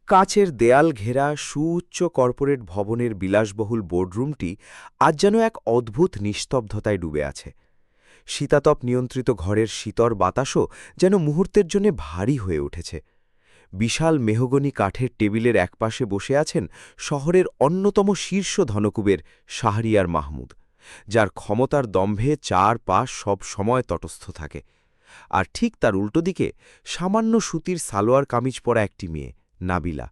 কাচের দেয়াল ঘেরা সুউচ্চ কর্পোরেট ভবনের বিলাসবহুল বোর্ডরুমটি আজ যেন এক অদ্ভুত নিস্তব্ধতায় ডুবে আছে। শীতাতপ নিয়ন্ত্রিত ঘরের শীতল বাতাসও যেন মুহূর্তের জন্য ভারী হয়ে উঠেছে। বিশাল মেহগনি কাঠের টেবিলের একপাশে বসে আছেন শহরের অন্যতম শীর্ষ ধনকুবের শাহরিয়ার মাহমুদ, যার ক্ষমতার দম্ভে চারপাশ সব সময় তটস্থ থাকে। আর ঠিক তার উল্টো দিকে সামান্য সুতির সালোয়ার কামিজ পরা একটি মেয়ে, নাবিলা।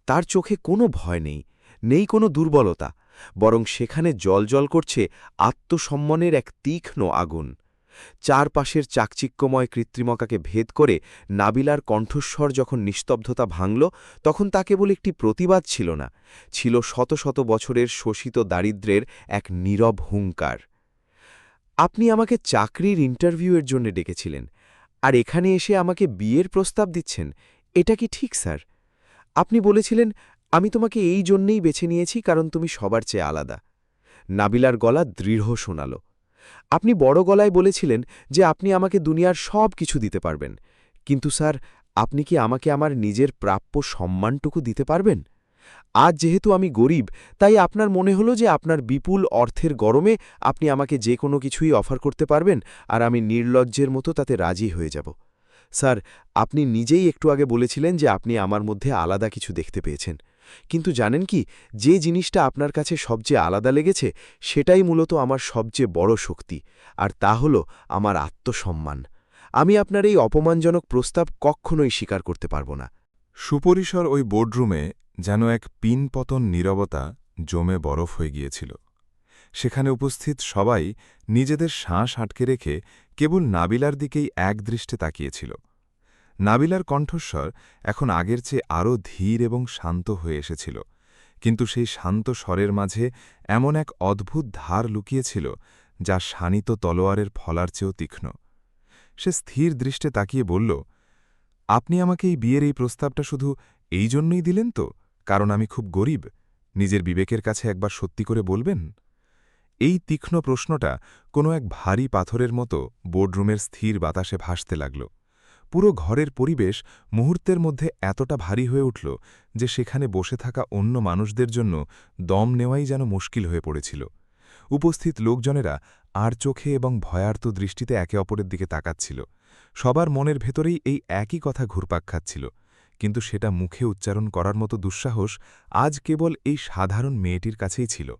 তার চোখে কোনো ভয় নেই, নেই কোনো দুর্বলতা, বরং সেখানে জ্বলজ্বল করছে আত্মসম্মানের এক তীক্ষ্ণ আগুন। চারপাশের চাকচিক্যময় কৃত্রিমতাকে ভেদ করে নাবিলার কণ্ঠস্বর যখন নিস্তব্ধতা ভাঙল, তখন তা কেবল একটি প্রতিবাদ ছিল না, ছিল শত শত বছরের শোষিত দারিদ্র্যের এক নীরব হুঙ্কার। আপনি আমাকে চাকরির ইন্টারভিউয়ের জন্য ডেকেছিলেন, আর এখানে এসে আমাকে বিয়ের প্রস্তাব দিচ্ছেন, এটা কি ঠিক স্যার? আপনি বলেছিলেন, আমি তোমাকে এই জন্যেই বেছে নিয়েছি কারণ তুমি সবার চেয়ে আলাদা। নাবিলার গলা দৃঢ় শোনাল। আপনি বড় গলায় বলেছিলেন যে আপনি আমাকে দুনিয়ার সব কিছু দিতে পারবেন, কিন্তু স্যার, আপনি কি আমাকে আমার নিজের প্রাপ্য সম্মানটুকু দিতে পারবেন? আজ যেহেতু আমি গরিব, তাই আপনার মনে হলো যে আপনার বিপুল অর্থের গরমে আপনি আমাকে যে কোনো কিছুই অফার করতে পারবেন, আর আমি নির্লজ্জের মতো তাতে রাজি হয়ে যাব। স্যার, আপনি নিজেই একটু আগে বলেছিলেন যে আপনি আমার মধ্যে আলাদা কিছু দেখতে পেয়েছেন, কিন্তু জানেন কি, যে জিনিসটা আপনার কাছে সবচেয়ে আলাদা লেগেছে সেটাই মূলত আমার সবচেয়ে বড় শক্তি, আর তা হল আমার আত্মসম্মান। আমি আপনার এই অপমানজনক প্রস্তাব কখনোই স্বীকার করতে পারব না। সুপরিসর ওই বোর্ডরুমে যেন এক পিনপতন নীরবতা জমে বরফ হয়ে গিয়েছিল। সেখানে উপস্থিত সবাই নিজেদের শ্বাস আটকে রেখে কেবল নাবিলার দিকেই একদৃষ্টে তাকিয়েছিল। নাবিলার কণ্ঠস্বর এখন আগের চেয়ে আরও ধীর এবং শান্ত হয়ে এসেছিল, কিন্তু সেই শান্ত স্বরের মাঝে এমন এক অদ্ভুত ধার লুকিয়েছিল যা শানিত তলোয়ারের ফলার চেয়েও তীক্ষ্ণ। সে স্থির দৃষ্টে তাকিয়ে বলল, আপনি আমাকে এই বিয়ের এই প্রস্তাবটা শুধু এই জন্যই দিলেন তো কারণ আমি খুব গরিব? নিজের বিবেকের কাছে একবার সত্যি করে বলবেন? এই তীক্ষ্ণ প্রশ্নটা কোনো এক ভারী পাথরের মতো বোর্ডরুমের স্থির বাতাসে ভাসতে লাগল। পুরো ঘরের পরিবেশ মুহূর্তের মধ্যে এতটা ভারী হয়ে উঠল যে সেখানে বসে থাকা অন্য মানুষদের জন্য দম নেওয়াই যেন মুশকিল হয়ে পড়েছিল। উপস্থিত লোকজনেরা আর চোখে এবং ভয়ার্ত দৃষ্টিতে একে অপরের দিকে তাকাচ্ছিল। সবার মনের ভেতরেই এই একই কথা ঘুরপাক খাচ্ছিল, কিন্তু সেটা মুখে উচ্চারণ করার মতো দুঃসাহস আজ কেবল এই সাধারণ মেয়েটির কাছেই ছিল।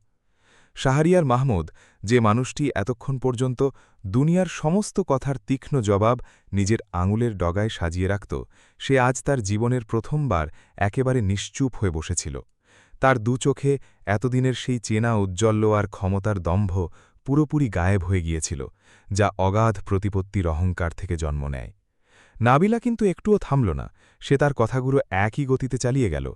শাহরিয়ার মাহমুদ, যে মানুষটি এতক্ষণ পর্যন্ত দুনিয়ার সমস্ত কথার তীক্ষ্ণ জবাব নিজের আঙুলের ডগায় সাজিয়ে রাখত, সে আজ তার জীবনের প্রথমবার একেবারে নিশ্চুপ হয়ে বসেছিল। তার দু চোখে এতদিনের সেই চেনা ঔজ্জ্বল্য আর ক্ষমতার দম্ভ পুরোপুরি গায়েব হয়ে গিয়েছিল, যা অগাধ প্রতিপত্তির অহংকার থেকে জন্ম নেয়। নাবিলা কিন্তু একটুও থামল না, সে তার কথাগুলো একই গতিতে চালিয়ে গেল।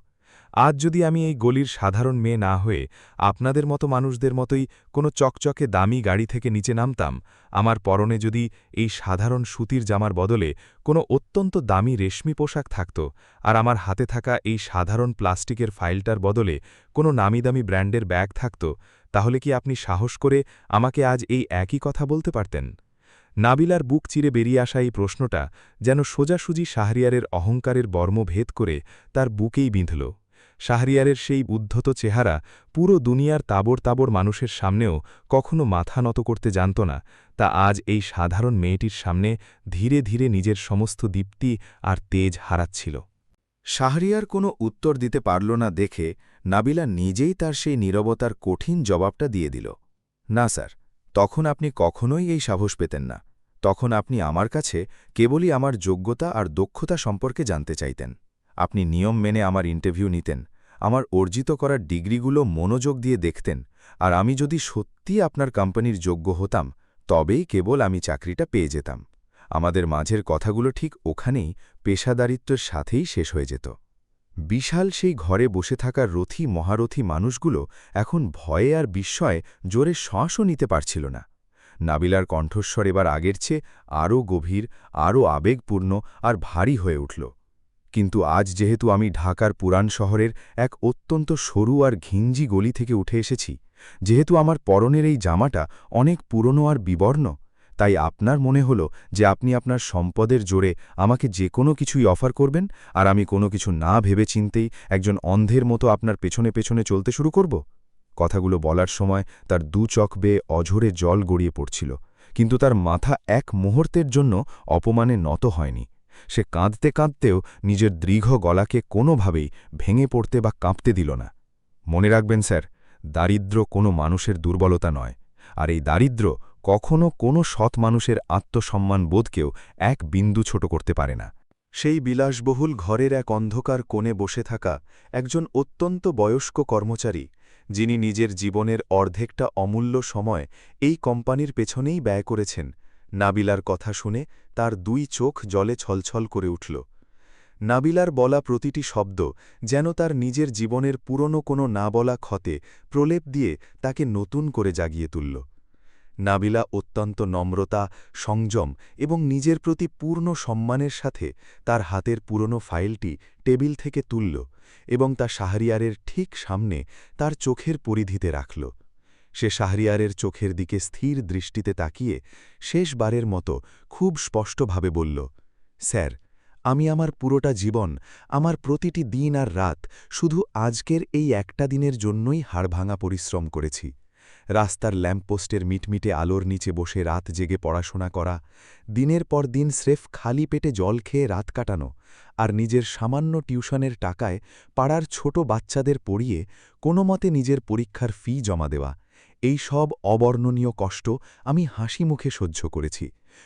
আজ যদি আমি এই গলির সাধারণ মেয়ে না হয়ে আপনাদের মতো মানুষদের মতোই কোনো চকচকে দামি গাড়ি থেকে নিচে নামতাম, আমার পরনে যদি এই সাধারণ সুতির জামার বদলে কোনো অত্যন্ত দামি রেশমি পোশাক থাকত, আর আমার হাতে থাকা এই সাধারণ প্লাস্টিকের ফাইলটার বদলে কোনো নামিদামি ব্র্যান্ডের ব্যাগ থাকত, তাহলে কি আপনি সাহস করে আমাকে আজ এই একই কথা বলতে পারতেন? নাবিলার বুক চিরে বেরিয়ে আসা এই প্রশ্নটা যেন সোজাসুজি শাহরিয়ারের অহংকারের বর্ম ভেদ করে তার বুকেই বিঁধল। শাহরিয়ারের সেই উদ্ধত চেহারা পুরো দুনিয়ার তাবড় তাবড় মানুষের সামনেও কখনো মাথা নত করতে জানত না, তা আজ এই সাধারণ মেয়েটির সামনে ধীরে ধীরে নিজের সমস্ত দীপ্তি আর তেজ হারাচ্ছিল। শাহরিয়ার কোনো উত্তর দিতে পারল না দেখে নাবিলা নিজেই তার সেই নীরবতার কঠিন জবাবটা দিয়ে দিল। না স্যার, তখন আপনি কখনোই এই সাহস পেতেন না। তখন আপনি আমার কাছে কেবলই আমার যোগ্যতা আর দক্ষতা সম্পর্কে জানতে চাইতেন। আপনি নিয়ম মেনে আমার ইন্টারভিউ নিতেন, আমার অর্জিত করার ডিগ্রিগুলো মনোযোগ দিয়ে দেখতেন, আর আমি যদি সত্যি আপনার কোম্পানির যোগ্য হতাম, তবেই কেবল আমি চাকরিটা পেয়ে যেতাম। আমাদের মাঝের কথাগুলো ঠিক ওখানেই পেশাদারিত্বের সাথেই শেষ হয়ে যেত। বিশাল সেই ঘরে বসে থাকা রথী মহারথী মানুষগুলো এখন ভয়ে আর বিস্ময়ে জোরে শ্বাসও নিতে পারছিল না। নাবিলার কণ্ঠস্বর এবার আগের চেয়ে আরও গভীর, আরও আবেগপূর্ণ আর ভারী হয়ে উঠল। কিন্তু আজ যেহেতু আমি ঢাকার পুরান শহরের এক অত্যন্ত সরু আর ঘিঞ্জি গলি থেকে উঠে এসেছি, যেহেতু আমার পরনের এই জামাটা অনেক পুরনো আর বিবর্ণ, তাই আপনার মনে হলো যে আপনি আপনার সম্পদের জোরে আমাকে যে কোনো কিছুই অফার করবেন, আর আমি কোনো কিছু না ভেবে চিন্তেই একজন অন্ধের মতো আপনার পেছনে পেছনে চলতে শুরু করব। কথাগুলো বলার সময় তার দু চোখ বেয়ে অঝোরে জল গড়িয়ে পড়ছিল, কিন্তু তার মাথা এক মুহূর্তের জন্য অপমানে নত হয়নি। সে কাঁদতে কাঁদতেও নিজের দীর্ঘ গলাকে কোনোভাবেই ভেঙে পড়তে বা কাঁপতে দিল না। মনে রাখবেন স্যার, দারিদ্র্য কোনো মানুষের দুর্বলতা নয়, আর এই দারিদ্র্য কখনো কোনো সৎ মানুষের আত্মসম্মান বোধকেও এক বিন্দু ছোট করতে পারে না। সেই বিলাসবহুল ঘরের এক অন্ধকার কোণে বসে থাকা একজন অত্যন্ত বয়স্ক কর্মচারী, যিনি নিজের জীবনের অর্ধেকটা অমূল্য সময় এই কোম্পানির পেছনেই ব্যয় করেছেন, নাবিলার কথা শুনে তার দুই চোখ জলে ছলছল করে উঠল। নাবিলার বলা প্রতিটি শব্দ যেন তার নিজের জীবনের পুরনো কোনো না বলা ক্ষতে প্রলেপ দিয়ে তাকে নতুন করে জাগিয়ে তুলল। নাবিলা অত্যন্ত নম্রতা, সংযম এবং নিজের প্রতি পূর্ণ সম্মানের সাথে তার হাতের পুরনো ফাইলটি টেবিল থেকে তুলল এবং তা শাহরিয়ারের ঠিক সামনে তার চোখের পরিধিতে রাখল। সে শাহরিয়ারের চোখের দিকে স্থির দৃষ্টিতে তাকিয়ে শেষবারের মতো খুব স্পষ্টভাবে বলল, স্যার, আমি আমার পুরোটা জীবন, আমার প্রতিটি দিন আর রাত শুধু আজকের এই একটা দিনের জন্যই হাড়ভাঙা পরিশ্রম করেছি। রাস্তার ল্যাম্পপোস্টের মিটমিটে আলোর নিচে বসে রাত জেগে পড়াশোনা করা, দিনের পর দিন স্রেফ খালি পেটে জল খেয়ে রাত কাটানো, আর নিজের সামান্য টিউশনের টাকায় পাড়ার ছোট বাচ্চাদের পড়িয়ে কোনো মতে নিজের পরীক্ষার ফি জমা দেওয়া, এই সব অবর্ণনীয় কষ্ট আমি হাসি মুখে সহ্য করেছি,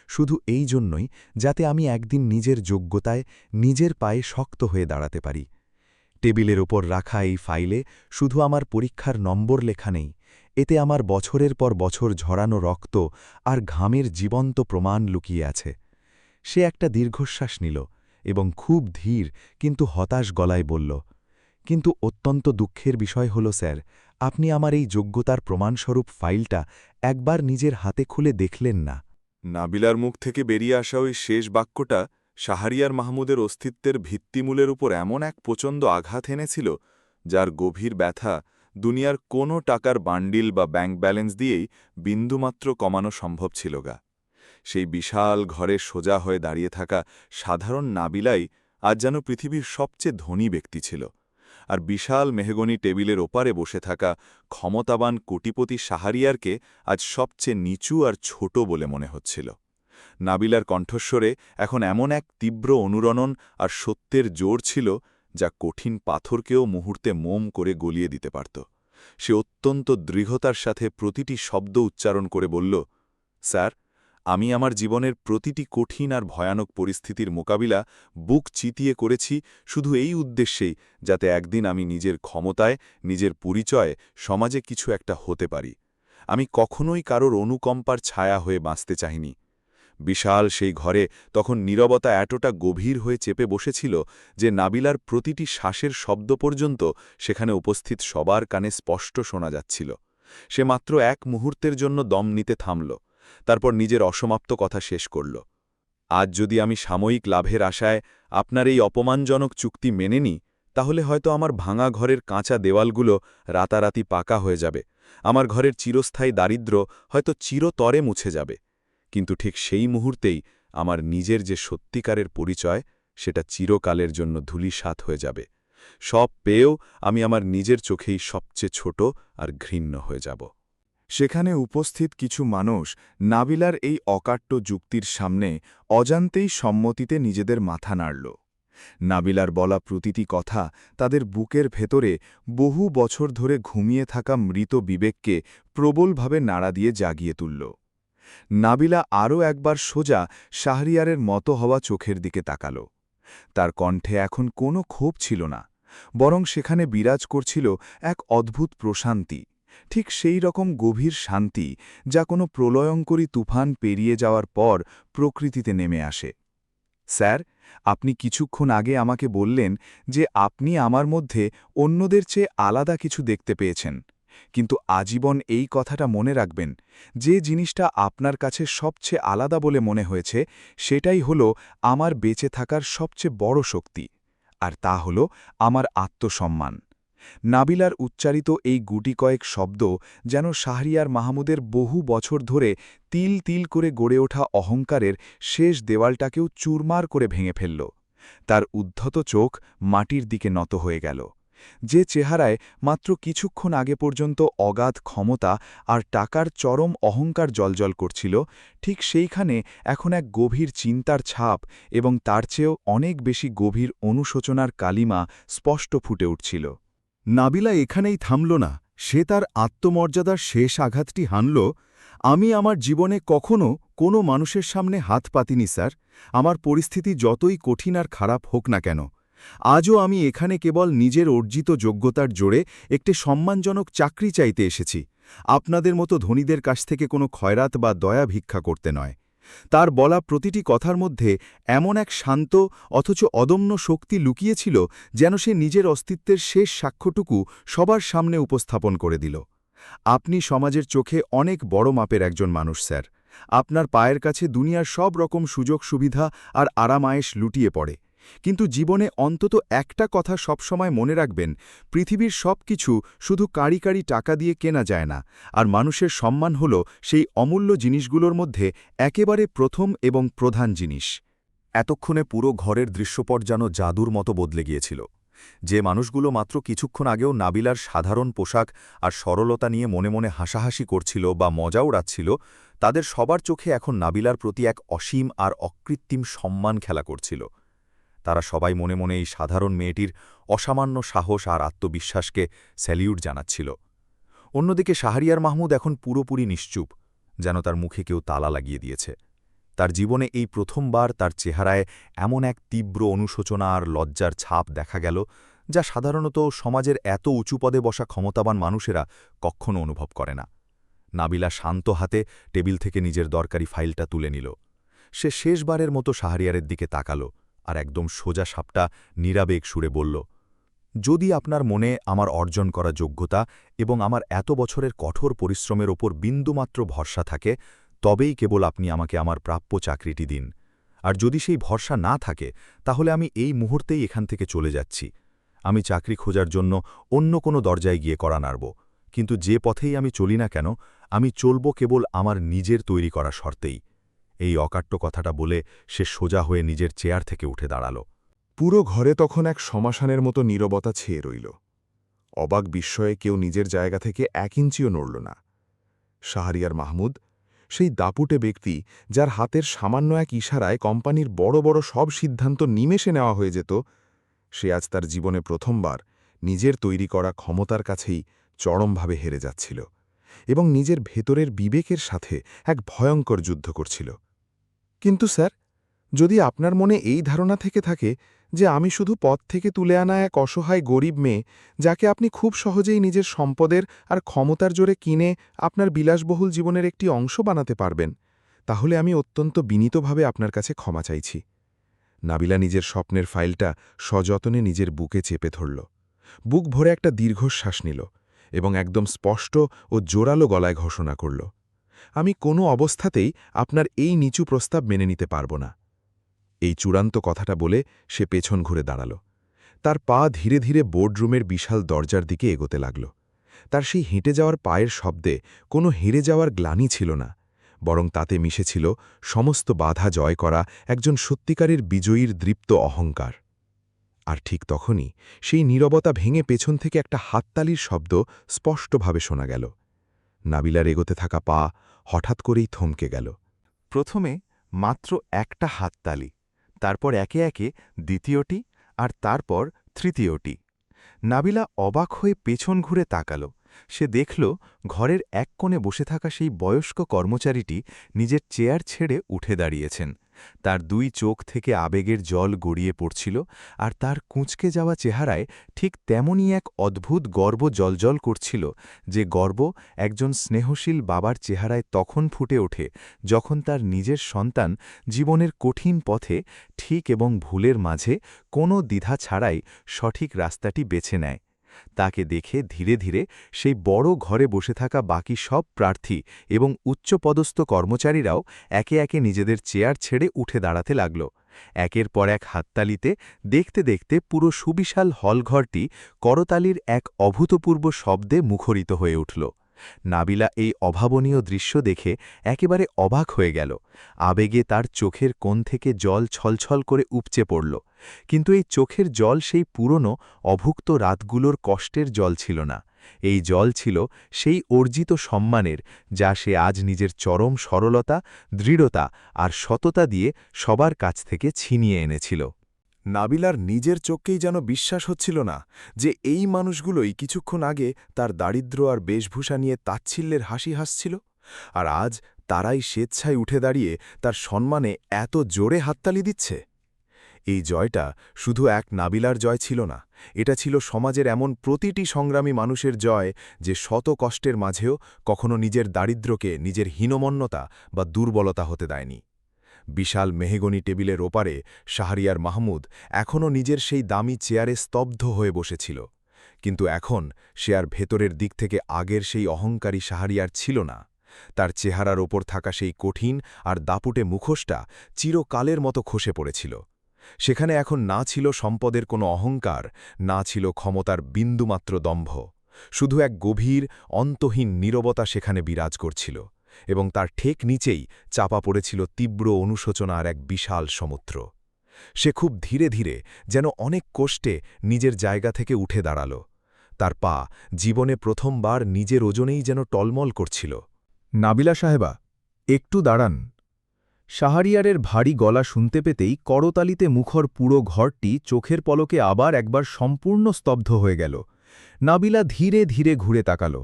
শুধু এই জন্যই যাতে আমি একদিন নিজের যোগ্যতায় নিজের পায়ে শক্ত হয়ে দাঁড়াতে পারি। টেবিলের ওপর রাখা এই ফাইলে শুধু আমার পরীক্ষার নম্বর লেখা নেই, এতে আমার বছরের পর বছর ঝরানো রক্ত আর ঘামের জীবন্ত প্রমাণ লুকিয়ে আছে। সে একটা দীর্ঘশ্বাস নিল এবং খুব ধীর কিন্তু হতাশ গলায় বলল, কিন্তু অত্যন্ত দুঃখের বিষয় হল স্যার, আপনি আমার এই যোগ্যতার প্রমাণস্বরূপ ফাইলটা একবার নিজের হাতে খুলে দেখলেন না। নাবিলার মুখ থেকে বেরিয়ে আসা ওই শেষ বাক্যটা শাহরিয়ার মাহমুদের অস্তিত্বের ভিত্তিমূলের উপর এমন এক প্রচণ্ড আঘাত এনেছিল, যার গভীর ব্যথা দুনিয়ার কোনো টাকার বান্ডিল বা ব্যাংক ব্যালেন্স দিয়েই বিন্দুমাত্র কমানো সম্ভব ছিল গা। সেই বিশাল ঘরে সোজা হয়ে দাঁড়িয়ে থাকা সাধারণ নাবিলাই আজ যেন পৃথিবীর সবচেয়ে ধনী ব্যক্তি ছিল, আর বিশাল মেহগনি টেবিলের ওপারে বসে থাকা ক্ষমতাবান কোটিপতি শাহরিয়ারকে আজ সবচেয়ে নিচু আর ছোট বলে মনে হচ্ছিল। নাবিলার কণ্ঠস্বরে এখন এমন এক তীব্র অনুরণন আর সত্যের জোর ছিল, যা কঠিন পাথরকেও মুহূর্তে মোম করে গলিয়ে দিতে পারত। সে অত্যন্ত দৃঢ়তার সাথে প্রতিটি শব্দ উচ্চারণ করে বলল, স্যার, আমি আমার জীবনের প্রতিটি কঠিন আর ভয়ানক পরিস্থিতির মোকাবিলা বুক চিতিয়ে করেছি শুধু এই উদ্দেশ্যেই, যাতে একদিন আমি নিজের ক্ষমতায়, নিজের পরিচয়ে সমাজে কিছু একটা হতে পারি। আমি কখনোই কারোর অনুকম্পার ছায়া হয়ে বাঁচতে চাইনি। বিশাল সেই ঘরে তখন নীরবতা এতটা গভীর হয়ে চেপে বসেছিল যে নাবিলার প্রতিটি শ্বাসের শব্দ পর্যন্ত সেখানে উপস্থিত সবার কানে স্পষ্ট শোনা যাচ্ছিল। সে মাত্র এক মুহূর্তের জন্য দম নিতে থামল, তারপর নিজের অসমাপ্ত কথা শেষ করল। আজ যদি আমি সাময়িক লাভের আশায় আপনার এই অপমানজনক চুক্তি মেনে নিই, তাহলে হয়তো আমার ভাঙা ঘরের কাঁচা দেওয়ালগুলো রাতারাতি পাকা হয়ে যাবে, আমার ঘরের চিরস্থায়ী দারিদ্র্য হয়তো চিরতরে মুছে যাবে। কিন্তু ঠিক সেই মুহূর্তেই আমার নিজের যে সত্যিকারের পরিচয়, সেটা চিরকালের জন্য ধূলিসাৎ হয়ে যাবে। সব পেয়েও আমি আমার নিজের চোখেই সবচেয়ে ছোট আর ঘৃণ্য হয়ে যাব। সেখানে উপস্থিত কিছু মানুষ নাবিলার এই অকাট্য যুক্তির সামনে অজান্তেই সম্মতিতে নিজেদের মাথা নাড়ল। নাবিলার বলা প্রতিটি কথা তাদের বুকের ভেতরে বহু বছর ধরে ঘুমিয়ে থাকা মৃত বিবেককে প্রবলভাবে নাড়া দিয়ে জাগিয়ে তুলল। নাবিলা আরও একবার সোজা শাহরিয়ারের মতো হওয়া চোখের দিকে তাকাল। তার কণ্ঠে এখন কোনো ক্ষোভ ছিল না, বরং সেখানে বিরাজ করছিল এক অদ্ভুত প্রশান্তি, ঠিক সেই রকম গভীর শান্তি যা কোনো প্রলয়ঙ্করী তুফান পেরিয়ে যাওয়ার পর প্রকৃতিতে নেমে আসে। স্যার, আপনি কিছুক্ষণ আগে আমাকে বললেন যে আপনি আমার মধ্যে অন্যদের চেয়ে আলাদা কিছু দেখতে পেয়েছেন, কিন্তু আজীবন এই কথাটা মনে রাখবেন, যে জিনিসটা আপনার কাছে সবচেয়ে আলাদা বলে মনে হয়েছে সেটাই হলো আমার বেঁচে থাকার সবচেয়ে বড় শক্তি, আর তা হলো আমার আত্মসম্মান। নাবিলার উচ্চারিত এই গুটি কয়েক শব্দ যেন শাহরিয়ার মাহমুদের বহু বছর ধরে তিল তিল করে গড়ে ওঠা অহংকারের শেষ দেওয়ালটাকেও চুরমার করে ভেঙে ফেলল। তার উদ্ধত চোখ মাটির দিকে নত হয়ে গেল। যে চেহারায় মাত্র কিছুক্ষণ আগে পর্যন্ত অগাধ ক্ষমতা আর টাকার চরম অহংকার জ্বলজ্বল করছিল, ঠিক সেইখানে এখন এক গভীর চিন্তার ছাপ এবং তার চেয়েও অনেক বেশি গভীর অনুশোচনার কালিমা স্পষ্ট ফুটে উঠছিল। নাবিলা এখানেই থামল না, সে তার আত্মমর্যাদার শেষ আঘাতটি হানল। আমি আমার জীবনে কখনো কোনো মানুষের সামনে হাত পাতিনি স্যার, আমার পরিস্থিতি যতই কঠিন আর খারাপ হোক না কেন। আজও আমি এখানে কেবল নিজের অর্জিত যোগ্যতার জোরে একটি সম্মানজনক চাকরি চাইতে এসেছি, আপনাদের মতো ধনীদের কাছ থেকে কোনো খয়রাত বা দয়া ভিক্ষা করতে নয়। তার বলা প্রতিটি কথার মধ্যে এমন এক শান্ত অথচ অদম্য শক্তি লুকিয়েছিল যেন সে নিজের অস্তিত্বের শেষ সাক্ষ্যটুকু সবার সামনে উপস্থাপন করে দিল। আপনি সমাজের চোখে অনেক বড় মাপের একজন মানুষ স্যার, আপনার পায়ের কাছে দুনিয়ার সব রকম সুযোগ সুবিধা আর আরামায়েশ লুটিয়ে পড়ে, কিন্তু জীবনে অন্তত একটা কথা সবসময় মনে রাখবেন, পৃথিবীর সব কিছু শুধু কাঁড়ি কাঁড়ি টাকা দিয়ে কেনা যায় না, আর মানুষের সম্মান হল সেই অমূল্য জিনিসগুলোর মধ্যে একেবারে প্রথম এবং প্রধান জিনিস। এতক্ষণে পুরো ঘরের দৃশ্যপট যেন জাদুর মতো বদলে গিয়েছিল। যে মানুষগুলো মাত্র কিছুক্ষণ আগেও নাবিলার সাধারণ পোশাক আর সরলতা নিয়ে মনে মনে হাসাহাসি করছিল বা মজা উড়াচ্ছিল, তাদের সবার চোখে এখন নাবিলার প্রতি এক অসীম আর অকৃত্রিম সম্মান খেলা করছিল। তারা সবাই মনে মনে এই সাধারণ মেয়েটির অসামান্য সাহস আর আত্মবিশ্বাসকে স্যালিউট জানাচ্ছিল। অন্যদিকে শাহরিয়ার মাহমুদ এখন পুরোপুরি নিশ্চুপ, যেন তার মুখে কেউ তালা লাগিয়ে দিয়েছে। তার জীবনে এই প্রথমবার তার চেহারায় এমন এক তীব্র অনুশোচনা আর লজ্জার ছাপ দেখা গেল, যা সাধারণত সমাজের এত উঁচু পদে বসা ক্ষমতাবান মানুষেরা কখনো অনুভব করে না। নাবিলা শান্ত হাতে টেবিল থেকে নিজের দরকারি ফাইলটা তুলে নিল। সে শেষবারের মতো শাহরিয়ারের দিকে তাকাল আর একদম সোজা সাপটা নিরাবেগ সুরে বলল, যদি আপনার মনে আমার অর্জন করা যোগ্যতা এবং আমার এত বছরের কঠোর পরিশ্রমের ওপর বিন্দুমাত্র ভরসা থাকে, তবেই কেবল আপনি আমাকে আমার প্রাপ্য চাকরিটি দিন। আর যদি সেই ভরসা না থাকে, তাহলে আমি এই মুহূর্তেই এখান থেকে চলে যাচ্ছি। আমি চাকরি খোঁজার জন্য অন্য কোনো দরজায় গিয়ে করা নাড়ব, কিন্তু যে পথেই আমি চলি না কেন, আমি চলব কেবল আমার নিজের তৈরি করা শর্তেই। এই অকাট্য কথাটা বলে সে সোজা হয়ে নিজের চেয়ার থেকে উঠে দাঁড়াল। পুরো ঘরে তখন এক শ্মশানের মতো নীরবতা ছেয়ে রইল। অবাক বিস্ময়ে কেউ নিজের জায়গা থেকে 1 ইঞ্চিও নড়ল না। শাহরিয়ার মাহমুদ, সেই দাপুটে ব্যক্তি যার হাতের সামান্য এক ইশারায় কোম্পানির বড় বড় সব সিদ্ধান্ত নিমেষে নেওয়া হয়ে যেত, সে আজ তার জীবনে প্রথমবার নিজের তৈরি করা ক্ষমতার কাছেই চরমভাবে হেরে যাচ্ছিল এবং নিজের ভেতরের বিবেকের সাথে এক ভয়ঙ্কর যুদ্ধ করছিল। কিন্তু স্যার, যদি আপনার মনে এই ধারণা থেকে থাকে যে আমি শুধু পথ থেকে তুলে আনা এক অসহায় গরিব মেয়ে, যাকে আপনি খুব সহজেই নিজের সম্পদের আর ক্ষমতার জোরে কিনে আপনার বিলাসবহুল জীবনের একটি অংশ বানাতে পারবেন, তাহলে আমি অত্যন্ত বিনীতভাবে আপনার কাছে ক্ষমা চাইছি। নাবিলা নিজের স্বপ্নের ফাইলটা সযত্নে নিজের বুকে চেপে ধরল, বুক ভরে একটা দীর্ঘশ্বাস নিল এবং একদম স্পষ্ট ও জোরালো গলায় ঘোষণা করল, আমি কোনো অবস্থাতেই আপনার এই নিচু প্রস্তাব মেনে নিতে পারব না। এই চূড়ান্ত কথাটা বলে সে পেছন ঘুরে দাঁড়াল। তার পা ধীরে ধীরে বোর্ডরুমের বিশাল দরজার দিকে এগোতে লাগল। তার সেই হেঁটে যাওয়ার পায়ের শব্দে কোনো হেরে যাওয়ার গ্লানি ছিল না, বরং তাতে মিশেছিল সমস্ত বাধা জয় করা একজন সত্যিকারের বিজয়ীর দৃপ্ত অহংকার। আর ঠিক তখনই সেই নীরবতা ভেঙে পেছন থেকে একটা হাততালির শব্দ স্পষ্টভাবে শোনা গেল। নাবিলার এগোতে থাকা পা হঠাৎ করেই থমকে গেল। প্রথমে মাত্র একটা হাততালি, তারপর একে একে দ্বিতীয়টি আর তারপর তৃতীয়টি। নাবিলা অবাক হয়ে পেছন ঘুরে তাকাল। সে দেখল ঘরের এক কোণে বসে থাকা সেই বয়স্ক কর্মচারীটি নিজের চেয়ার ছেড়ে উঠে দাঁড়িয়েছেন। তার 2 চোখ থেকে আবেগের জল গড়িয়ে পড়ছিল, আর তার কুঁচকে যাওয়া চেহারায় ঠিক তেমনই এক অদ্ভুত গর্ব জ্বলজ্বল করছিল, যে গর্ব একজন স্নেহশীল বাবার চেহারায় তখন ফুটে ওঠে যখন তার নিজের সন্তান জীবনের কঠিন পথে ঠিক এবং ভুলের মাঝে কোনো দ্বিধা ছাড়াই সঠিক রাস্তাটি বেছে নেয়। তাকে দেখে ধীরে ধীরে সেই বড় ঘরে বসে থাকা বাকি সব প্রার্থী এবং উচ্চপদস্থ কর্মচারীরাও একে একে নিজেদের চেয়ার ছেড়ে উঠে দাঁড়াতে লাগল। একের পর এক হাততালিতে দেখতে দেখতে পুরো সুবিশাল হলঘরটি করতালির এক অভূতপূর্ব শব্দে মুখরিত হয়ে উঠল। নাবিলা এই অভাবনীয় দৃশ্য দেখে একেবারে অবাক হয়ে গেল। আবেগে তার চোখের কোণ থেকে জল ছলছল করে উপচে পড়ল। কিন্তু এই চোখের জল সেই পুরনো অভুক্ত রাতগুলোর কষ্টের জল ছিল না। এই জল ছিল সেই অর্জিত সম্মানের, যা সে আজ নিজের চরম সরলতা, দৃঢ়তা আর সততা দিয়ে সবার কাছ থেকে ছিনিয়ে এনেছিল। নাবিলার নিজের চোখকেই যেন বিশ্বাস হচ্ছিল না যে এই মানুষগুলোই কিছুক্ষণ আগে তার দারিদ্র্য আর বেশভূষা নিয়ে তাচ্ছিল্যের হাসি হাসছিল, আর আজ তারাই স্বেচ্ছায় উঠে দাঁড়িয়ে তার সম্মানে এত জোরে হাততালি দিচ্ছে। এই জয়টা শুধু এক নাবিলার জয় ছিল না, এটা ছিল সমাজের এমন প্রতিটি সংগ্রামী মানুষের জয় যে শত কষ্টের মাঝেও কখনো নিজের দারিদ্র্যকে নিজের হীনমন্যতা বা দুর্বলতা হতে দেয়নি। বিশাল মেহগনি টেবিলের ওপারে শাহরিয়ার মাহমুদ এখনও নিজের সেই দামি চেয়ারে স্তব্ধ হয়ে বসেছিল, কিন্তু এখন সে আর ভেতরের দিক থেকে আগের সেই অহংকারী শাহরিয়ার ছিল না। তার চেহারার ওপর থাকা সেই কঠিন আর দাপুটে মুখোশটা চিরকালের মতো খসে পড়েছিল। সেখানে এখন না ছিল সম্পদের কোনো অহংকার, না ছিল ক্ষমতার বিন্দুমাত্র দম্ভ, শুধু এক গভীর অন্তহীন নীরবতা সেখানে বিরাজ করছিল, এবং তার ঠেক নিচেই চাপা পড়েছিল তীব্র অনুশোচনার এক বিশাল সমুদ্র। সে খুব ধীরে ধীরে, যেন অনেক কষ্টে, নিজের জায়গা থেকে উঠে দাঁড়াল। তার পা জীবনে প্রথমবার নিজের ওজনেই যেন টলমল করছিল। নাবিলা সাহেবা, একটু দাঁড়ান। শাহরিয়ারের ভারী গলা শুনতে পেতেই করতালিতে মুখর পুরো ঘরটি চোখের পলকে আবার একবার সম্পূর্ণ স্তব্ধ হয়ে গেল। নাবিলা ধীরে ধীরে ঘুরে তাকাল।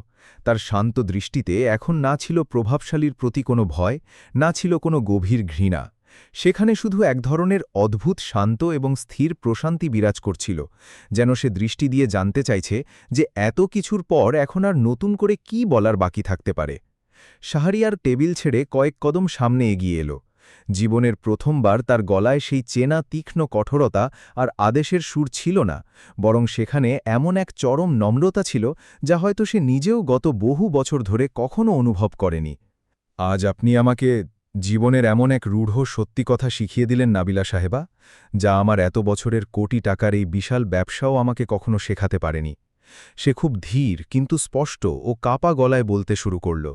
তার শান্ত দৃষ্টিতে এখন না ছিল প্রভাবশালীর প্রতি কোনো ভয়, না ছিল কোনো গভীর ঘৃণা। সেখানে শুধু এক ধরনের অদ্ভুত শান্ত এবং স্থির প্রশান্তি বিরাজ করছিল, যেন সে দৃষ্টি দিয়ে জানতে চাইছে যে এত কিছুর পর এখন আর নতুন করে কি বলার বাকি থাকতে পারে। শাহরিয়ার টেবিল ছেড়ে কয়েক কদম সামনে এগিয়ে এলো। জীবনের প্রথমবার তার গলায় সেই চেনা তীক্ষ্ণ কঠোরতা আর আদেশের সুর ছিল না, বরং সেখানে এমন এক চরম নম্রতা ছিল যা হয়তো সে নিজেও গত বহু বছর ধরে কখনো অনুভব করেনি। আজ আপনি আমাকে জীবনের এমন এক রূঢ় সত্যি কথা শিখিয়ে দিলেন নাবিলা সাহেবা, যা আমার এত বছরের কোটি টাকার এই বিশাল ব্যবসাও আমাকে কখনো শেখাতে পারেনি। সে খুব ধীর কিন্তু স্পষ্ট ও কাপা গলায় বলতে শুরু করল,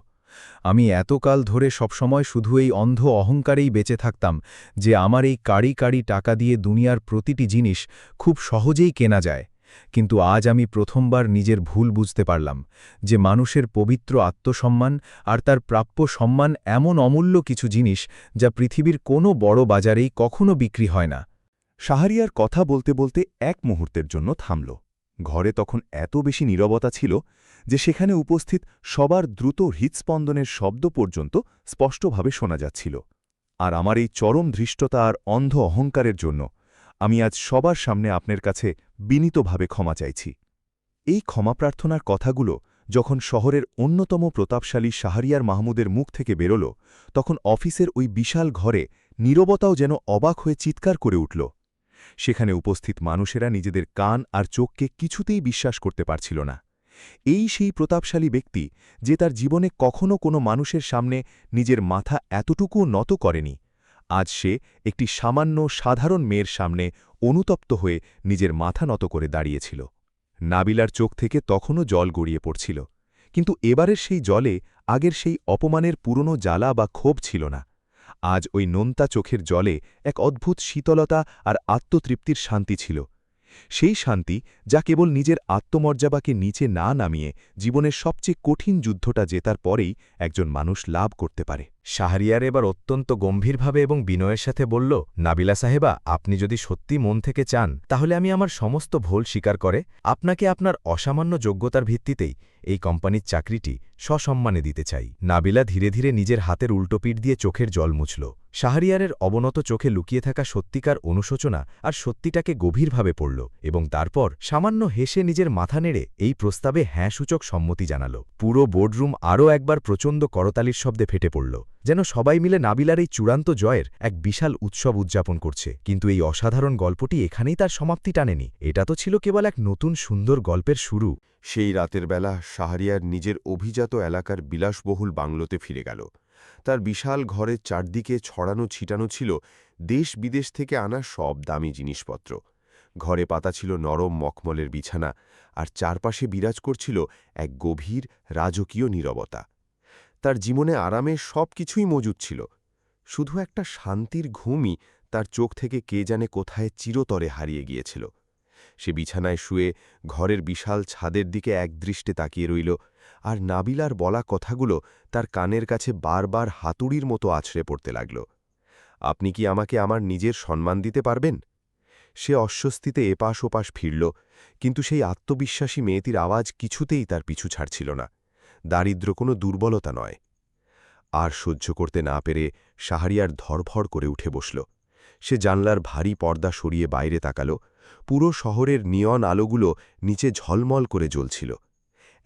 আমি এতকাল ধরে সবসময় শুধু এই অন্ধ অহংকারেই বেঁচে থাকতাম যে আমার এই কাড়ি কাড়ি টাকা দিয়ে দুনিয়ার প্রতিটি জিনিস খুব সহজেই কেনা যায়। কিন্তু আজ আমি প্রথমবার নিজের ভুল বুঝতে পারলাম যে মানুষের পবিত্র আত্মসম্মান আর তার প্রাপ্য সম্মান এমন অমূল্য কিছু জিনিস যা পৃথিবীর কোনো বড় বাজারেই কখনো বিক্রি হয় না। শাহরিয়ার কথা বলতে বলতে এক মুহূর্তের জন্য থামল। ঘরে তখন এত বেশি নীরবতা ছিল যে সেখানে উপস্থিত সবার দ্রুত হৃৎস্পন্দনের শব্দ পর্যন্ত স্পষ্টভাবে শোনা যাচ্ছিল। আর আমার এই চরম ধৃষ্টতা আর অন্ধ অহংকারের জন্য আমি আজ সবার সামনে আপনার কাছে বিনীতভাবে ক্ষমা চাইছি। এই ক্ষমা প্রার্থনার কথাগুলো যখন শহরের অন্যতম প্রতাপশালী শাহরিয়ার মাহমুদের মুখ থেকে বেরোল, তখন অফিসের ওই বিশাল ঘরে নীরবতাও যেন অবাক হয়ে চিৎকার করে উঠল। সেখানে উপস্থিত মানুষেরা নিজেদের কান আর চোখকে কিছুতেই বিশ্বাস করতে পারছিল না। এই সেই প্রতাপশালী ব্যক্তি যে তার জীবনে কখনো কোনো মানুষের সামনে নিজের মাথা এতটুকুও নত করেনি, আজ সে একটি সামান্য সাধারণ মেয়ের সামনে অনুতপ্ত হয়ে নিজের মাথা নত করে দাঁড়িয়েছিল। নাবিলার চোখ থেকে তখনও জল গড়িয়ে পড়ছিল, কিন্তু এবারের সেই জলে আগের সেই অপমানের পুরনো জ্বালা বা ক্ষোভ ছিল না। আজ ওই নোনতা চোখের জলে এক অদ্ভুত শীতলতা আর আত্মতৃপ্তির শান্তি ছিল, সেই শান্তি যা কেবল নিজের আত্মমর্যাদাকে নিচে না নামিয়ে জীবনের সবচেয়ে কঠিন যুদ্ধটা জেতার পরেই একজন মানুষ লাভ করতে পারে। শাহরিয়ার এবার অত্যন্ত গম্ভীরভাবে এবং বিনয়ের সাথে বলল, নাবিলা সাহেবা, আপনি যদি সত্যি মন থেকে চান তাহলে আমি আমার সমস্ত ভুল স্বীকার করে আপনাকে আপনার অসামান্য যোগ্যতার ভিত্তিতেই এই কোম্পানির চাকরিটি সসম্মানে দিতে চাই। নাবিলা ধীরে ধীরে নিজের হাতের উল্টোপিঠ দিয়ে চোখের জল মুছল। শাহরিয়ারের অবনত চোখে লুকিয়ে থাকা সত্যিকার অনুশোচনা আর সত্যিটাকে গভীরভাবে পড়ল, এবং তারপর সামান্য হেসে নিজের মাথা নেড়ে এই প্রস্তাবে হ্যাঁ সূচক সম্মতি জানাল। পুরো বোর্ডরুম আরও একবার প্রচণ্ড করতালির শব্দে ফেটে পড়ল। যেন সবাই মিলে নাবিলার এই চূড়ান্ত জয়ের এক বিশাল উৎসব উদযাপন করছে। কিন্তু এই অসাধারণ গল্পটি এখানেই তার সমাপ্তি টানেনি। এটা তো ছিল কেবল এক নতুন সুন্দর গল্পের শুরু। সেই রাতের বেলা শাহরিয়ার নিজের অভিজাত এলাকার বিলাসবহুল বাংলোতে ফিরে গেল। তার বিশাল ঘরের চারদিকে ছড়ানো ছিটানো ছিল দেশ বিদেশ থেকে আনা সব দামি জিনিসপত্র। ঘরে পাতা ছিল নরম মখমলের বিছানা, আর চারপাশে বিরাজ করছিল এক গভীর রাজকীয় নীরবতা। তার জীবনে আরামের সব কিছুই মজুদ ছিল, শুধু একটা শান্তির ঘুমই তার চোখ থেকে কে জানে কোথায় চিরতরে হারিয়ে গিয়েছিল। সে বিছানায় শুয়ে ঘরের বিশাল ছাদের দিকে একদৃষ্টে তাকিয়ে রইল, আর নাবিলার বলা কথাগুলো তার কানের কাছে বারবার হাতুড়ির মতো আছড়ে পড়তে লাগল। আপনি কি আমাকে আমার নিজের সম্মান দিতে পারবেন? সে অস্বস্তিতে এপাশ ওপাশ ফিরল, কিন্তু সেই আত্মবিশ্বাসী মেয়েটির আওয়াজ কিছুতেই তার পিছু ছাড়ছিল না। দারিদ্র্য কোনো দুর্বলতা নয়। আর সহ্য করতে না পেরে শাহরিয়ার ধরফর করে উঠে বসল। সে জানলার ভারী পর্দা সরিয়ে বাইরে তাকাল। পুরো শহরের নিয়ন আলোগুলো নিচে ঝলমল করে জ্বলছিল।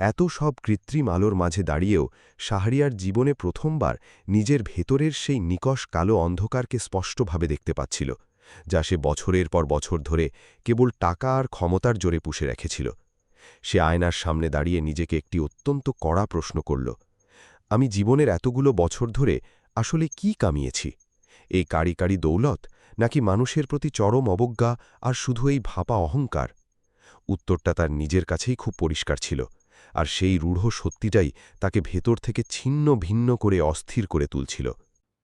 এত সব কৃত্রিম আলোর মাঝে দাঁড়িয়েও শাহরিয়ার জীবনে প্রথমবার নিজের ভেতরের সেই নিকষ কালো অন্ধকারকে স্পষ্টভাবে দেখতে পাচ্ছিল, যা সে বছরের পর বছর ধরে কেবল টাকা আর ক্ষমতার জোরে পুষে রেখেছিল। সে আয়নার সামনে দাঁড়িয়ে নিজেকে একটি অত্যন্ত কড়া প্রশ্ন করল। আমি জীবনের এতগুলো বছর ধরে আসলে কি কামিয়েছি? এই কারি কারি দৌলত, নাকি মানুষের প্রতি চরম অবজ্ঞা আর শুধু এই ভাপা অহংকার? উত্তরটা তার নিজের কাছেই খুব পরিষ্কার ছিল, আর সেই রূঢ় সত্যিটাই তাকে ভেতর থেকে ছিন্ন ভিন্ন করে অস্থির করে তুলছিল।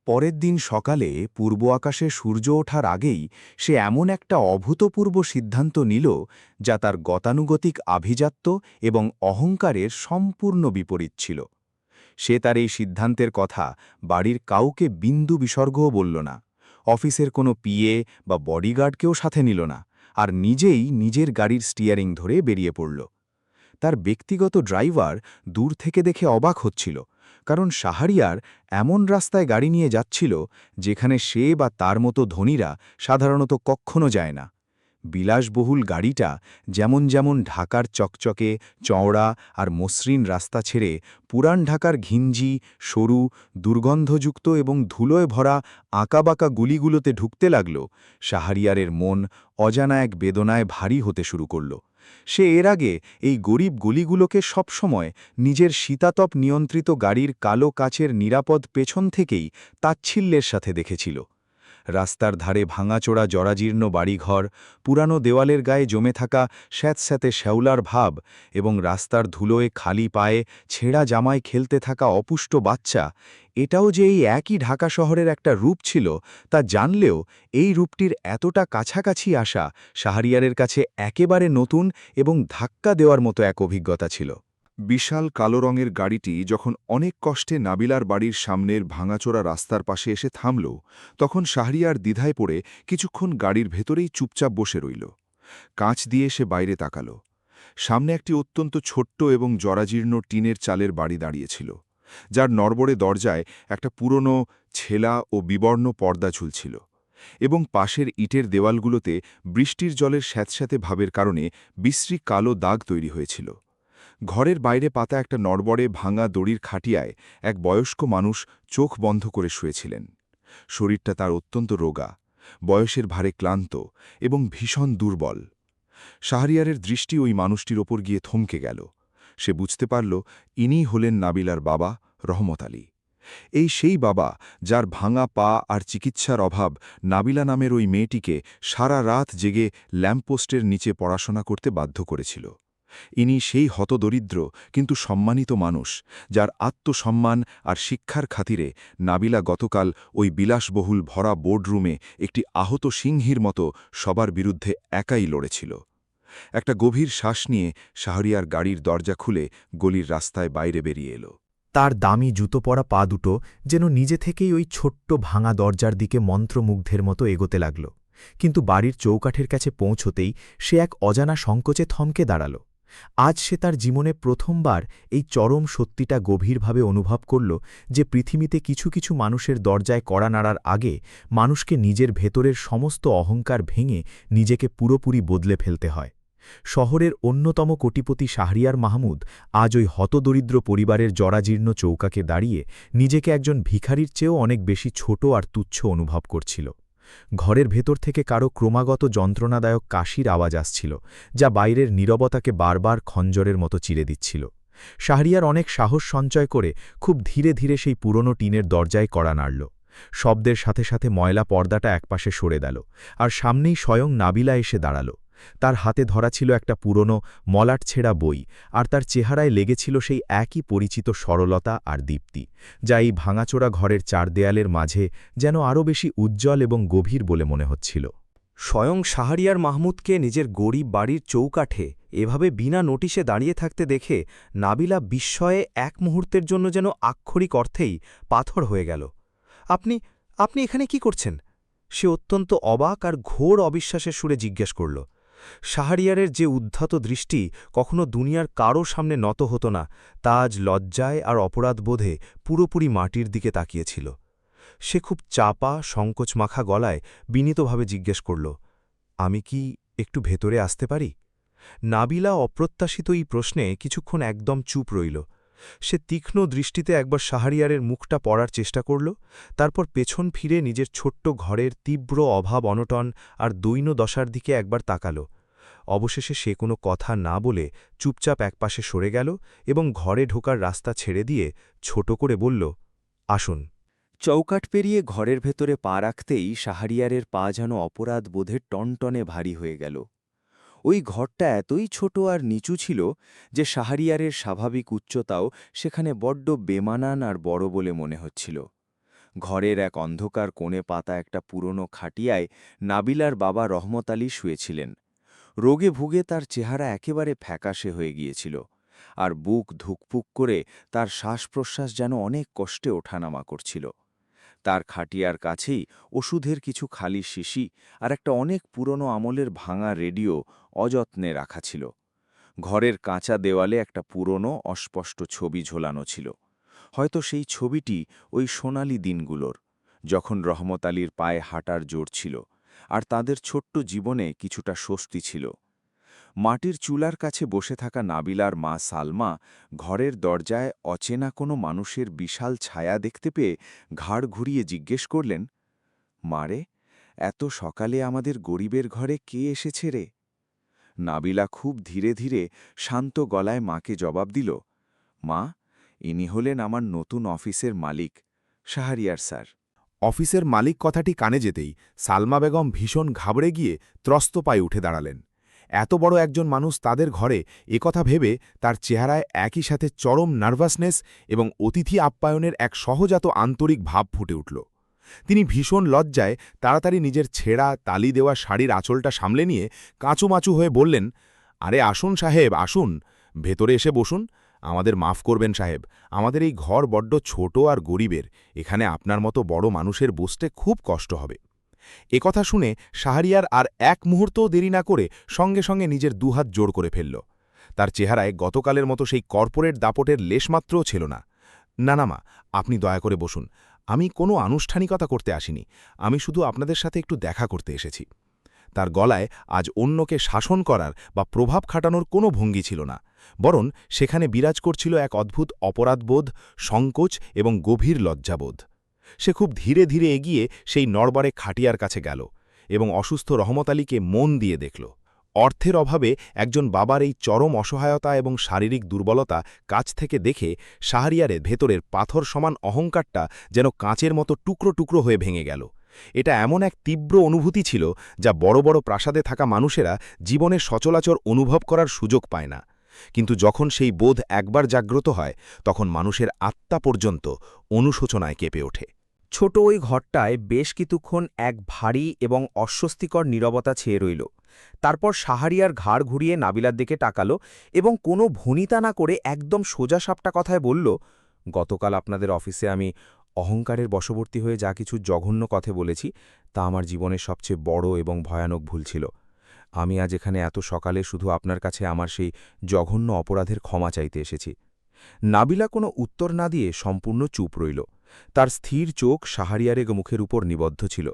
পরের দিন সকালে পূর্ব আকাশে সূর্য ওঠার আগেই সে এমন একটা অভূতপূর্ব সিদ্ধান্ত নিল, যা তার গতানুগতিক আভিজাত্য এবং অহংকারের সম্পূর্ণ বিপরীত ছিল। সে তার এই সিদ্ধান্তের কথা বাড়ির কাউকে বিন্দু বিসর্গও বলল না, অফিসের কোনো পিএ বা বডিগার্ডকেও সাথে নিল না, আর নিজেই নিজের গাড়ির স্টিয়ারিং ধরে বেরিয়ে পড়ল। তার ব্যক্তিগত ড্রাইভার দূর থেকে দেখে অবাক হচ্ছিল, কারণ শাহরিয়ার এমন রাস্তায় গাড়ি নিয়ে যাচ্ছিল যেখানে সে বা তার মতো ধনীরা সাধারণত কখনো যায় না। বিলাসবহুল গাড়িটা যেমন যেমন ঢাকার চকচকে চওড়া আর মসৃণ রাস্তা ছেড়ে পুরান ঢাকার ঘিঞ্জি, সরু, দুর্গন্ধযুক্ত এবং ধুলোয় ভরা আঁকাবাঁকা গুলিগুলোতে ঢুকতে লাগল, শাহরিয়ারের মন অজানা এক বেদনায় ভারী হতে শুরু করল। সে এর আগে এই গরিব গলিগুলোকে সবসময় নিজের শীতাতপ নিয়ন্ত্রিত গাড়ির কালো কাচের নিরাপদ পেছন থেকেই তাচ্ছিল্যের সাথে দেখেছিল। রাস্তার ধারে ভাঙাচোড়া জরাজীর্ণ বাড়িঘর, পুরানো দেওয়ালের গায়ে জমে থাকা স্যাঁতস্যাঁতে শ্যাওলার ভাব এবং রাস্তার ধুলোয় খালি পায়ে ছেঁড়া জামায় খেলতে থাকা অপুষ্ট বাচ্চা, এটাও যে এই একই ঢাকা শহরের একটা রূপ ছিল তা জানলেও এই রূপটির এতটা কাছাকাছি আসা শাহরিয়ারের কাছে একেবারে নতুন এবং ধাক্কা দেওয়ার মতো এক অভিজ্ঞতা ছিল। বিশাল কালো রঙের গাড়িটি যখন অনেক কষ্টে নাবিলার বাড়ির সামনের ভাঙাচোরা রাস্তার পাশে এসে থামল, তখন শাহরিয়ার দ্বিধায় পড়ে কিছুক্ষণ গাড়ির ভেতরেই চুপচাপ বসে রইল। কাঁচ দিয়ে সে বাইরে তাকাল। সামনে একটি অত্যন্ত ছোট্ট এবং জরাজীর্ণ টিনের চালের বাড়ি দাঁড়িয়েছিল, যার নড়বড়ে দরজায় একটা পুরনো ছেলা ও বিবর্ণ পর্দা ঝুলছিল, এবং পাশের ইটের দেওয়ালগুলোতে বৃষ্টির জলের স্যাঁতস্যাঁতে ভাবের কারণে বিশ্রী কালো দাগ তৈরি হয়েছিল। ঘরের বাইরে পাতা একটা নড়বড়ে ভাঙা দড়ির খাটিয়ায় এক বয়স্ক মানুষ চোখ বন্ধ করে শুয়েছিলেন। শরীরটা তার অত্যন্ত রোগা, বয়সের ভারে ক্লান্ত এবং ভীষণ দুর্বল। শাহরিয়ারের দৃষ্টি ওই মানুষটির ওপর গিয়ে থমকে গেল। সে বুঝতে পারল ইনিই হলেন নাবিলার বাবা, রহমত আলী। এই সেই বাবা যার ভাঙা পা আর চিকিৎসার অভাব নাবিলা নামের ওই মেয়েটিকে সারা রাত জেগে ল্যাম্পপোস্টের নিচে পড়াশোনা করতে বাধ্য করেছিল। ইনি সেই হতদরিদ্র কিন্তু সম্মানিত মানুষ, যার আত্মসম্মান আর শিক্ষার খাতিরে নাবিলা গতকাল ওই বিলাসবহুল ভরা বোর্ডরুমে একটি আহত সিংহীর মতো সবার বিরুদ্ধে একাই লড়েছিল। একটা গভীর শ্বাস নিয়ে শাহরিয়ার গাড়ির দরজা খুলে গলির রাস্তায় বাইরে বেরিয়ে এলো। তার দামি জুতো পরা পা দুটো যেন নিজে থেকেই ওই ছোট্ট ভাঙা দরজার দিকে মন্ত্রমুগ্ধের মতো এগোতে লাগল। কিন্তু বাড়ির চৌকাঠের কাছে পৌঁছতেই সে এক অজানা সংকোচে থমকে দাঁড়াল। আজ সে তার জীবনে প্রথমবার এই চরম সত্যিটা গভীরভাবে অনুভব করল যে পৃথিবীতে কিছু কিছু মানুষের দরজায় কড়া নাড়ার আগে মানুষকে নিজের ভেতরের সমস্ত অহংকার ভেঙে নিজেকে পুরোপুরি বদলে ফেলতে হয়। শহরের অন্যতম কোটিপতি শাহরিয়ার মাহমুদ আজ ওই হতদরিদ্র পরিবারের জরাজীর্ণ চৌকাকে দাঁড়িয়ে নিজেকে একজন ভিখারির চেয়েও অনেক বেশি ছোট আর তুচ্ছ অনুভব করছিল। ঘরের ভেতর থেকে কারো ক্রমাগত যন্ত্রণাদায়ক কাশির আওয়াজ আসছিল, যা বাইরের নীরবতাকে বারবার খঞ্জরের মতো চিরে দিচ্ছিল। শাহরিয়ার অনেক সাহস সঞ্চয় করে খুব ধীরে ধীরে সেই পুরনো টিনের দরজায় কড়া নাড়ল। শব্দের সাথে সাথে ময়লা পর্দাটা একপাশে সরে গেল, আর সামনেই স্বয়ং নাবিলা এসে দাঁড়াল। তার হাতে ধরা ছিল একটা পুরনো মলাট ছেঁড়া বই, আর তার চেহারায় লেগেছিল সেই একই পরিচিত সরলতা আর দীপ্তি, যা এই ভাঙাচোরা ঘরের চার দেয়ালের মাঝে যেন আরও বেশি উজ্জ্বল এবং গভীর বলে মনে হচ্ছিল। স্বয়ং শাহরিয়ার মাহমুদকে নিজের গরিব বাড়ির চৌকাঠে এভাবে বিনা নোটিশে দাঁড়িয়ে থাকতে দেখে নাবিলা বিস্ময়ে এক মুহূর্তের জন্য যেন আক্ষরিক অর্থেই পাথর হয়ে গেল। আপনি আপনি এখানে কি করছেন? সে অত্যন্ত অবাক আর ঘোর অবিশ্বাসের সুরে জিজ্ঞেস করল। শাহরিয়ারের যে উদ্ধত দৃষ্টি কখনো দুনিয়ার কারও সামনে নত হতো না, তা আজ লজ্জায় আর অপরাধবোধে পুরোপুরি মাটির দিকে তাকিয়েছিল। সে খুব চাপা সংকোচমাখা গলায় বিনীতভাবে জিজ্ঞেস করল, আমি কি একটু ভেতরে আসতে পারি? নাবিলা অপ্রত্যাশিত এই প্রশ্নে কিছুক্ষণ একদম চুপ রইল। সে তীক্ষ্ণ দৃষ্টিতে একবার শাহরিয়ারের মুখটা পড়ার চেষ্টা করল, তারপর পেছন ফিরে নিজের ছোট্ট ঘরের তীব্র অভাব অনটন আর দৈন্য দশার দিকে একবার তাকাল। অবশেষে সে কোনো কথা না বলে চুপচাপ একপাশে সরে গেল এবং ঘরে ঢোকার রাস্তা ছেড়ে দিয়ে ছোট করে বলল, আসুন। চৌকাঠ পেরিয়ে ঘরের ভেতরে পা রাখতেই শাহরিয়ারের পা যেন অপরাধ বোধে টনটনে ভারী হয়ে গেল। ওই ঘরটা এতই ছোট আর নিচু ছিল যে শাহরিয়ারের স্বাভাবিক উচ্চতাও সেখানে বড্ড বেমানান আর বড় বলে মনে হচ্ছিল। ঘরের এক অন্ধকার কোণে পাতা একটা পুরনো খাটিয়ায় নাবিলার বাবা রহমত আলী শুয়েছিলেন। রোগে ভুগে তার চেহারা একেবারে ফ্যাকাশে হয়ে গিয়েছিল, আর বুক ধুকপুক করে তার শ্বাস-প্রশ্বাস যেন অনেক কষ্টে ওঠানামা করছিল। তার খাটিয়ার কাছেই ওষুধের কিছু খালি শিশি আর একটা অনেক পুরনো আমলের ভাঙা রেডিও অযত্নে রাখা ছিল। ঘরের কাঁচা দেওয়ালে একটা পুরনো অস্পষ্ট ছবি ঝোলানো ছিল। হয়তো সেই ছবিটি ওই সোনালি দিনগুলোর, যখন রহমত আলীর পায়ে হাঁটার জোর ছিল আর তাদের ছোট্ট জীবনে কিছুটা স্বস্তি ছিল। মাটির চুলার কাছে বসে থাকা নাবিলার মা সালমা ঘরের দরজায় অচেনা কোনো মানুষের বিশাল ছায়া দেখতে পেয়ে ঘাড় ঘুরিয়ে জিজ্ঞেস করলেন, মারে, এত সকালে আমাদের গরিবের ঘরে কে এসেছে রে? নাবিলা খুব ধীরে ধীরে শান্ত গলায় মাকে জবাব দিল, মা, ইনি হলেন আমার নতুন অফিসের মালিক, শাহরিয়ার স্যার। অফিসের মালিক কথাটি কানে যেতেই সালমা বেগম ভীষণ ঘাবড়ে গিয়ে ত্রস্ত পায়ে উঠে দাঁড়ালেন। এত বড় একজন মানুষ তাদের ঘরে, একথা ভেবে তার চেহারায় একই সাথে চরম নার্ভাসনেস এবং অতিথি আপ্যায়নের এক সহজাত আন্তরিক ভাব ফুটে উঠল। তিনি ভীষণ লজ্জায় তাড়াতাড়ি নিজের ছেঁড়া তালি দেওয়া শাড়ির আঁচলটা সামলে নিয়ে কাঁচুমাচু হয়ে বললেন, আরে আসুন সাহেব, আসুন, ভেতরে এসে বসুন। আমাদের মাফ করবেন সাহেব, আমাদের এই ঘর বড্ড ছোট আর গরিবের, এখানে আপনার মতো বড় মানুষের বসতে খুব কষ্ট হবে। একথা শুনে শাহরিয়ার আর এক মুহূর্তও দেরি না করে সঙ্গে সঙ্গে নিজের দুহাত জোড় করে ফেলল। তার চেহারায় গতকালের মতো সেই কর্পোরেট দাপটের লেশমাত্রও ছিল না। না না মা, আপনি দয়া করে বসুন, আমি কোনো আনুষ্ঠানিকতা করতে আসিনি, আমি শুধু আপনাদের সাথে একটু দেখা করতে এসেছি। তার গলায় আজ অন্যকে শাসন করার বা প্রভাব খাটানোর কোনো ভঙ্গি ছিল না, বরং সেখানে বিরাজ করছিল এক অদ্ভুত অপরাধবোধ, সংকোচ এবং গভীর লজ্জাবোধ। সে খুব ধীরে ধীরে এগিয়ে সেই নড়বড়ে খাটিয়ার কাছে গেল এবং অসুস্থ রহমত আলীকে মন দিয়ে দেখল। অর্থের অভাবে একজন বাবার এই চরম অসহায়তা এবং শারীরিক দুর্বলতা কাছ থেকে দেখে শাহরিয়ারের ভেতরের পাথর সমান অহংকারটা যেন কাঁচের মতো টুকরো টুকরো হয়ে ভেঙে গেল। এটা এমন এক তীব্র অনুভূতি ছিল যা বড় বড় প্রাসাদে থাকা মানুষেরা জীবনে সচরাচর অনুভব করার সুযোগ পায় না, কিন্তু যখন সেই বোধ একবার জাগ্রত হয় তখন মানুষের আত্মা পর্যন্ত অনুশোচনায় কেঁপে ওঠে। ছোট ওই ঘরটায় বেশ কিছুক্ষণ এক ভারী এবং অস্বস্তিকর নীরবতা ছেয়ে রইল। তারপর শাহরিয়ার ঘাড় ঘুরিয়ে নাবিলার দিকে তাকাল এবং কোনো ভনিতা না করে একদম সোজাসাপটা কথায় বলল, গতকাল আপনাদের অফিসে আমি অহংকারের বশবর্তী হয়ে যা কিছু জঘন্য কথা বলেছি, তা আমার জীবনের সবচেয়ে বড় এবং ভয়ানক ভুল ছিল। আমি আজ এখানে এত সকালে শুধু আপনার কাছে আমার সেই জঘন্য অপরাধের ক্ষমা চাইতে এসেছি। নাবিলা কোনো উত্তর না দিয়ে সম্পূর্ণ চুপ রইল। তার স্থির চোখ শাহরিয়ারের মুখের উপর নিবদ্ধ ছিল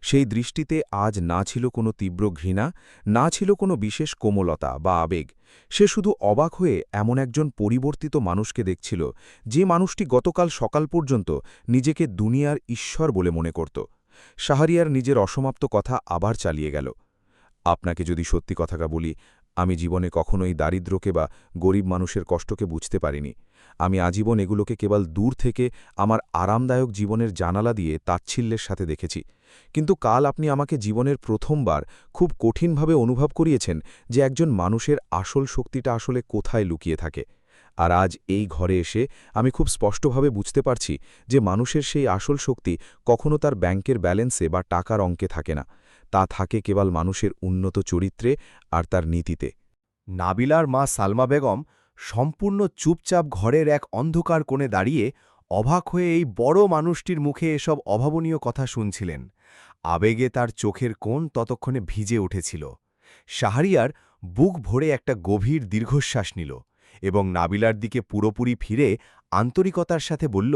সেই দৃষ্টিতে আজ না ছিল কোনো তীব্র ঘৃণা, না ছিল কোনো বিশেষ কোমলতা বা আবেগ। সে শুধু অবাক হয়ে এমন একজন পরিবর্তিত মানুষকে দেখছিল, যে মানুষটি গতকাল সকাল পর্যন্ত নিজেকে দুনিয়ার ঈশ্বর বলে মনে করত। শাহরিয়ার নিজের অসমাপ্ত কথা আবার চালিয়ে গেল। আপনাকে যদি সত্যি কথাটা বলি, আমি জীবনে কখনোই দারিদ্র্যকে বা গরিব মানুষের কষ্টকে বুঝতে পারিনি। আমি আজীবন এগুলোকে কেবল দূর থেকে আমার আরামদায়ক জীবনের জানালা দিয়ে তাচ্ছিল্যের সাথে দেখেছি। কিন্তু কাল আপনি আমাকে জীবনের প্রথমবার খুব কঠিনভাবে অনুভব করিয়েছেন যে একজন মানুষের আসল শক্তিটা আসলে কোথায় লুকিয়ে থাকে। আর আজ এই ঘরে এসে আমি খুব স্পষ্টভাবে বুঝতে পারছি যে মানুষের সেই আসল শক্তি কখনো তার ব্যাংকের ব্যালেন্সে বা টাকার অঙ্কে থাকে না, তা থাকে কেবল মানুষের উন্নত চরিত্রে আর তার নীতিতে। নাবিলার মা সালমা বেগম সম্পূর্ণ চুপচাপ ঘরের এক অন্ধকার কোণে দাঁড়িয়ে অবাক হয়ে এই বড় মানুষটির মুখে এসব অভাবনীয় কথা শুনছিলেন। আবেগে তার চোখের কোণ ততক্ষণে ভিজে উঠেছিল। শাহরিয়ার বুক ভরে একটা গভীর দীর্ঘশ্বাস নিল এবং নাবিলার দিকে পুরোপুরি ফিরে আন্তরিকতার সাথে বলল,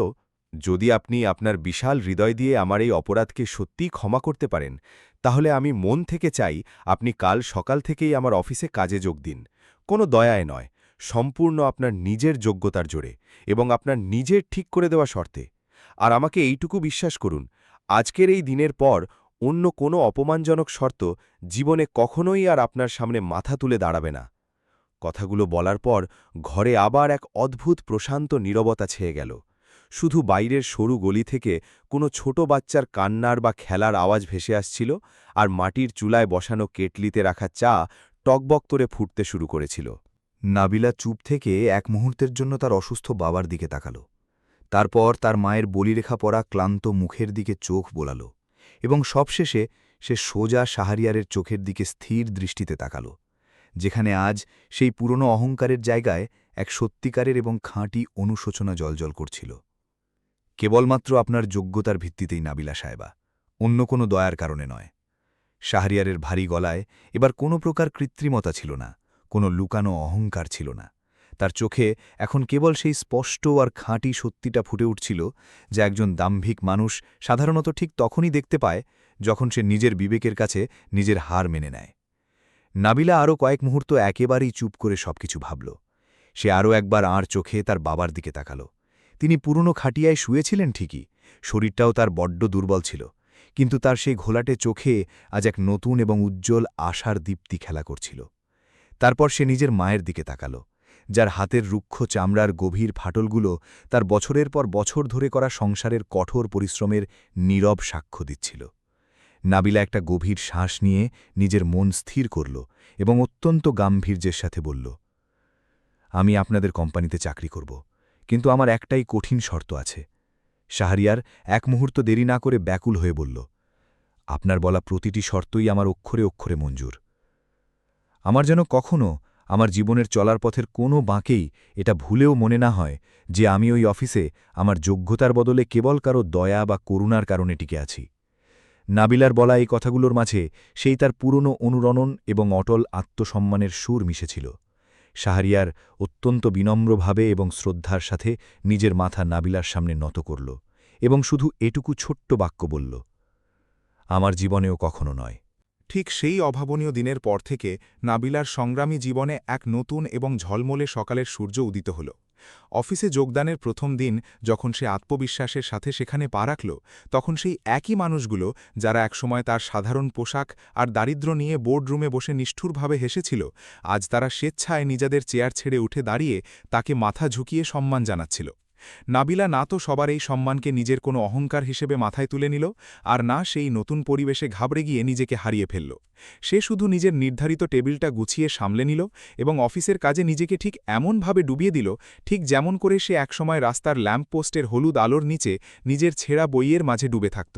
যদি আপনি আপনার বিশাল হৃদয় দিয়ে আমার এই অপরাধকে সত্যিই ক্ষমা করতে পারেন, তাহলে আমি মন থেকে চাই আপনি কাল সকাল থেকেই আমার অফিসে কাজে যোগ দিন। কোনো দয়ায় নয়, সম্পূর্ণ আপনার নিজের যোগ্যতার জোরে এবং আপনার নিজের ঠিক করে দেওয়া শর্তে। আর আমাকে এইটুকু বিশ্বাস করুন, আজকের এই দিনের পর অন্য কোনো অপমানজনক শর্ত জীবনে কখনোই আর আপনার সামনে মাথা তুলে দাঁড়াবে না। কথাগুলো বলার পর ঘরে আবার এক অদ্ভুত প্রশান্ত নীরবতা ছেয়ে গেল। শুধু বাইরের সরু গলি থেকে কোনো ছোট বাচ্চার কান্নার বা খেলার আওয়াজ ভেসে আসছিল, আর মাটির চুলায় বসানো কেটলিতে রাখা চা টকবক করে ফুটতে শুরু করেছিল। নাবিলা চুপ থেকে এক মুহূর্তের জন্য তার অসুস্থ বাবার দিকে তাকাল। তারপর তার মায়ের বলিরেখা পড়া ক্লান্ত মুখের দিকে চোখ বোলাল এবং সবশেষে সে সোজা শাহরিয়ারের চোখের দিকে স্থির দৃষ্টিতে তাকাল, যেখানে আজ সেই পুরনো অহংকারের জায়গায় এক সত্যিকারের এবং খাঁটি অনুশোচনা জলজল করছিল। কেবলমাত্র আপনার যোগ্যতার ভিত্তিতেই নাবিলা সাহেবা, অন্য কোনো দয়ার কারণে নয়। শাহরিয়ারের ভারী গলায় এবার কোনো প্রকার কৃত্রিমতা ছিল না, কোনো লুকানো অহংকার ছিল না। তার চোখে এখন কেবল সেই স্পষ্ট আর খাঁটি সত্যিটা ফুটে উঠছিল, যা একজন দাম্ভিক মানুষ সাধারণত ঠিক তখনই দেখতে পায় যখন সে নিজের বিবেকের কাছে নিজের হার মেনে নেয়। নাবিলা আরও কয়েক মুহূর্ত একেবারেই চুপ করে সবকিছু ভাবল। সে আরও একবার আঁর চোখে তার বাবার দিকে তাকাল। তিনি পুরনো খাটিয়ায় শুয়েছিলেন ঠিকই, শরীরটাও তার বড্ড দুর্বল ছিল, কিন্তু তার সেই ঘোলাটে চোখে আজ এক নতুন এবং উজ্জ্বল আশার দীপ্তি খেলা করছিল। তারপর সে নিজের মায়ের দিকে তাকাল, যার হাতের রুক্ষ চামড়ার গভীর ফাটলগুলো তার বছরের পর বছর ধরে করা সংসারের কঠোর পরিশ্রমের নীরব সাক্ষ্য দিচ্ছিল। নাবিলা একটা গভীর শ্বাস নিয়ে নিজের মন স্থির করল এবং অত্যন্ত গাম্ভীর্যের সাথে বলল, আমি আপনাদের কোম্পানিতে চাকরি করব, কিন্তু আমার একটাই কঠিন শর্ত আছে। শাহরিয়ার এক মুহূর্ত দেরি না করে ব্যাকুল হয়ে বলল, আপনার বলা প্রতিটি শর্তই আমার অক্ষরে অক্ষরে মঞ্জুর। আমার যেন কখনো আমার জীবনের চলার পথের কোনো বাঁকেই এটা ভুলেও মনে না হয় যে আমি ওই অফিসে আমার যোগ্যতার বদলে কেবল কারো দয়া বা করুণার কারণে টিকে আছি। নাবিলার বলা এই কথাগুলোর মাঝে সেই তার পুরনো অনুরণন এবং অটল আত্মসম্মানের সুর মিশেছিল। শাহরিয়ার অত্যন্ত বিনম্রভাবে এবং শ্রদ্ধার সাথে নিজের মাথা নাবিলার সামনে নত করল এবং শুধু এটুকু ছোট্ট বাক্য বলল, আমার জীবনেও কখনো নয়। ঠিক সেই অভাবনীয় দিনের পর থেকে নাবিলার সংগ্রামী জীবনে এক নতুন এবং ঝলমলে সকালের সূর্য উদিত হল। অফিসে যোগদানের প্রথম দিন যখন সে আত্মবিশ্বাসের সাথে সেখানে পা রাখল, তখন সেই একই মানুষগুলো যারা একসময় তার সাধারণ পোশাক আর দারিদ্র্য নিয়ে বোর্ডরুমে বসে নিষ্ঠুরভাবে হেসেছিল, আজ তারা স্বেচ্ছায় নিজেদের চেয়ার ছেড়ে উঠে দাঁড়িয়ে তাকে মাথা ঝুঁকিয়ে সম্মান জানাচ্ছিল। নাবিলা না তো সবার এই সম্মানকে নিজের কোনো অহংকার হিসেবে মাথায় তুলে নিল, আর না সেই নতুন পরিবেশে ঘাবড়ে গিয়ে নিজেকে হারিয়ে ফেলল। সে শুধু নিজের নির্ধারিত টেবিলটা গুছিয়ে সামলে নিল এবং অফিসের কাজে নিজেকে ঠিক এমনভাবে ডুবিয়ে দিল, ঠিক যেমন করে সে একসময় রাস্তার ল্যাম্পপোস্টের হলুদ আলোর নিচে নিজের ছেঁড়া বইয়ের মাঝে ডুবে থাকত।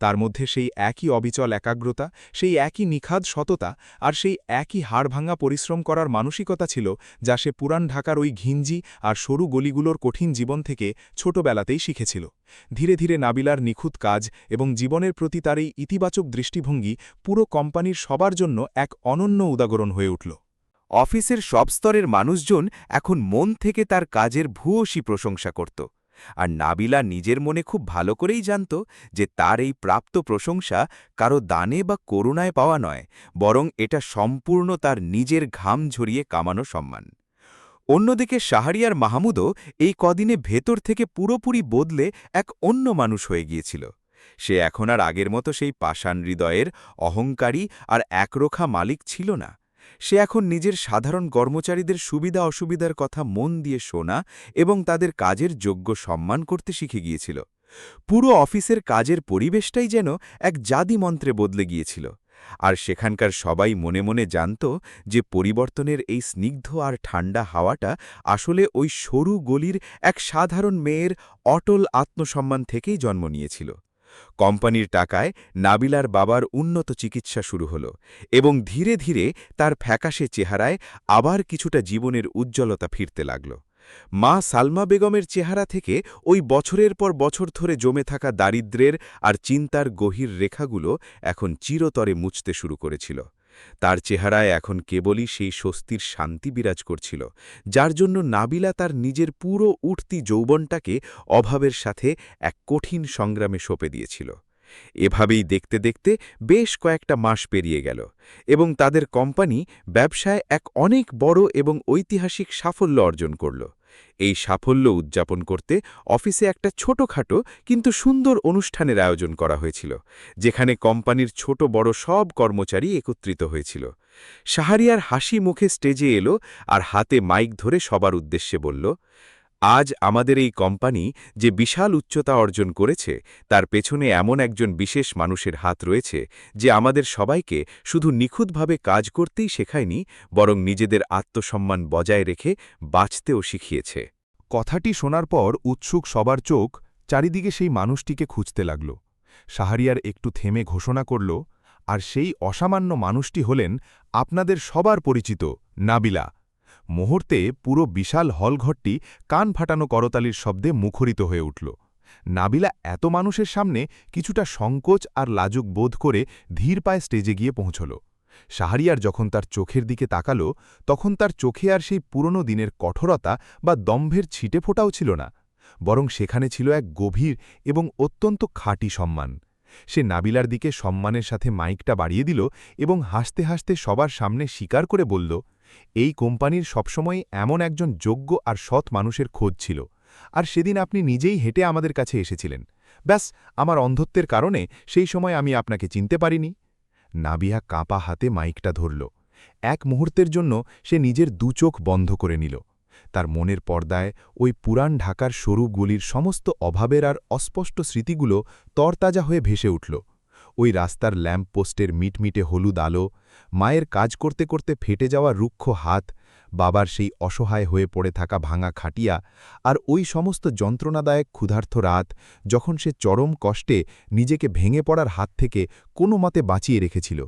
তার মধ্যে সেই একই অবিচল একাগ্রতা, সেই একই নিখাদ সততা আর সেই একই হাড়ভাঙা পরিশ্রম করার মানসিকতা ছিল, যা সে পুরান ঢাকার ওই ঘিঞ্জি আর সরু গলিগুলোর কঠিন জীবন থেকে ছোটবেলাতেই শিখেছিল। ধীরে ধীরে নাবিলার নিখুঁত কাজ এবং জীবনের প্রতি তার এই ইতিবাচক দৃষ্টিভঙ্গি পুরো কোম্পানির সবার জন্য এক অনন্য উদাহরণ হয়ে উঠল। অফিসের সব স্তরের মানুষজন এখন মন থেকে তার কাজের ভূয়সী প্রশংসা করত। আর নাবিলা নিজের মনে খুব ভালো করেই জানত যে তার এই প্রাপ্ত প্রশংসা কারো দানে বা করুণায় পাওয়া নয়, বরং এটা সম্পূর্ণ তার নিজের ঘাম ঝরিয়ে কামানো সম্মান। অন্যদিকে শাহরিয়ার মাহমুদও এই কদিনে ভেতর থেকে পুরোপুরি বদলে এক অন্য মানুষ হয়ে গিয়েছিল। সে এখন আর আগের মতো সেই পাষাণ হৃদয়ের অহংকারী আর একরোখা মালিক ছিল না। সে এখন নিজের সাধারণ কর্মচারীদের সুবিধা অসুবিধার কথা মন দিয়ে শোনা এবং তাদের কাজের যোগ্য সম্মান করতে শিখে গিয়েছিল। পুরো অফিসের কাজের পরিবেশটাই যেন এক জাদিমন্ত্রে বদলে গিয়েছিল, আর সেখানকার সবাই মনে মনে জানত যে পরিবর্তনের এই স্নিগ্ধ আর ঠান্ডা হাওয়াটা আসলে ওই সরু গলির এক সাধারণ মেয়ের অটল আত্মসম্মান থেকেই জন্ম নিয়েছিল। কোম্পানির টাকায় নাবিলার বাবার উন্নত চিকিৎসা শুরু হল এবং ধীরে ধীরে তার ফ্যাকাশে চেহারায় আবার কিছুটা জীবনের উজ্জ্বলতা ফিরতে লাগল। মা সালমা বেগমের চেহারা থেকে ওই বছরের পর বছর ধরে জমে থাকা দারিদ্র্যের আর চিন্তার গভীর রেখাগুলো এখন চিরতরে মুছতে শুরু করেছিল। তার চেহারায় এখন কেবলই সেই স্বস্তির শান্তি বিরাজ করছিল, যার জন্য নাবিলা তার নিজের পুরো উঠতি যৌবনটাকে অভাবের সাথে এক কঠিন সংগ্রামে সঁপে দিয়েছিল। এভাবেই দেখতে দেখতে বেশ কয়েকটা মাস পেরিয়ে গেল এবং তাদের কোম্পানি ব্যবসায় এক অনেক বড় এবং ঐতিহাসিক সাফল্য অর্জন করল। এই সাফল্য উদযাপন করতে অফিসে একটা ছোটখাটো কিন্তু সুন্দর অনুষ্ঠানের আয়োজন করা হয়েছিল, যেখানে কোম্পানির ছোট বড় সব কর্মচারী একত্রিত হয়েছিল। শাহরিয়ার হাসি মুখে স্টেজে এলো আর হাতে মাইক ধরে সবার উদ্দেশ্যে বলল, আজ আমাদের এই কোম্পানি যে বিশাল উচ্চতা অর্জন করেছে তার পেছনে এমন একজন বিশেষ মানুষের হাত রয়েছে, যে আমাদের সবাইকে শুধু নিখুঁতভাবে কাজ করতেই শেখায়নি, বরং নিজেদের আত্মসম্মান বজায় রেখে বাঁচতেও শিখিয়েছে। কথাটি শোনার পর উৎসুক সবার চোখ চারিদিকে সেই মানুষটিকে খুঁজতে লাগল। শাহরিয়ার একটু থেমে ঘোষণা করল, আর সেই অসামান্য মানুষটি হলেন আপনাদের সবার পরিচিত নাবিলা। মুহূর্তে পুরো বিশাল হলঘরটি কান ফাটানো করতালির শব্দে মুখরিত হয়ে উঠল। নাবিলা এত মানুষের সামনে কিছুটা সংকোচ আর লাজুক বোধ করে ধীর পায়ে স্টেজে গিয়ে পৌঁছল। শাহরিয়ার যখন তার চোখের দিকে তাকাল, তখন তার চোখে আর সেই পুরনো দিনের কঠোরতা বা দম্ভের ছিটে ফোটাও ছিল না, বরং সেখানে ছিল এক গভীর এবং অত্যন্ত খাঁটি সম্মান। সে নাবিলার দিকে সম্মানের সাথে মাইকটা বাড়িয়ে দিল এবং হাসতে হাসতে সবার সামনে স্বীকার করে বলল, এই কোম্পানির সবসময় এমন একজন যোগ্য আর সৎ মানুষের খোঁজ ছিল, আর সেদিন আপনি নিজেই হেঁটে আমাদের কাছে এসেছিলেন। ব্যাস, আমার অন্ধত্বের কারণে সেই সময় আমি আপনাকে চিনতে পারিনি। নাবিহা কাঁপা হাতে মাইকটা ধরল। এক মুহূর্তের জন্য সে নিজের দুচোখ বন্ধ করে নিল। তার মনের পর্দায় ওই পুরান ঢাকার সরু গলির সমস্ত অভাবের আর অস্পষ্ট স্মৃতিগুলো তরতাজা হয়ে ভেসে উঠল। ওই রাস্তার ল্যাম্প পোস্টের মিটমিটে হলুদ আলো, মায়ের কাজ করতে করতে ফেটে যাওয়া রুক্ষ হাত, বাবার সেই অসহায় হয়ে পড়ে থাকা ভাঙা খাটিয়া, আর ওই সমস্ত যন্ত্রণাদায়ক ক্ষুধার্ত রাত, যখন সে চরম কষ্টে নিজেকে ভেঙে পড়ার হাত থেকে কোনো মতে বাঁচিয়ে রেখেছিল,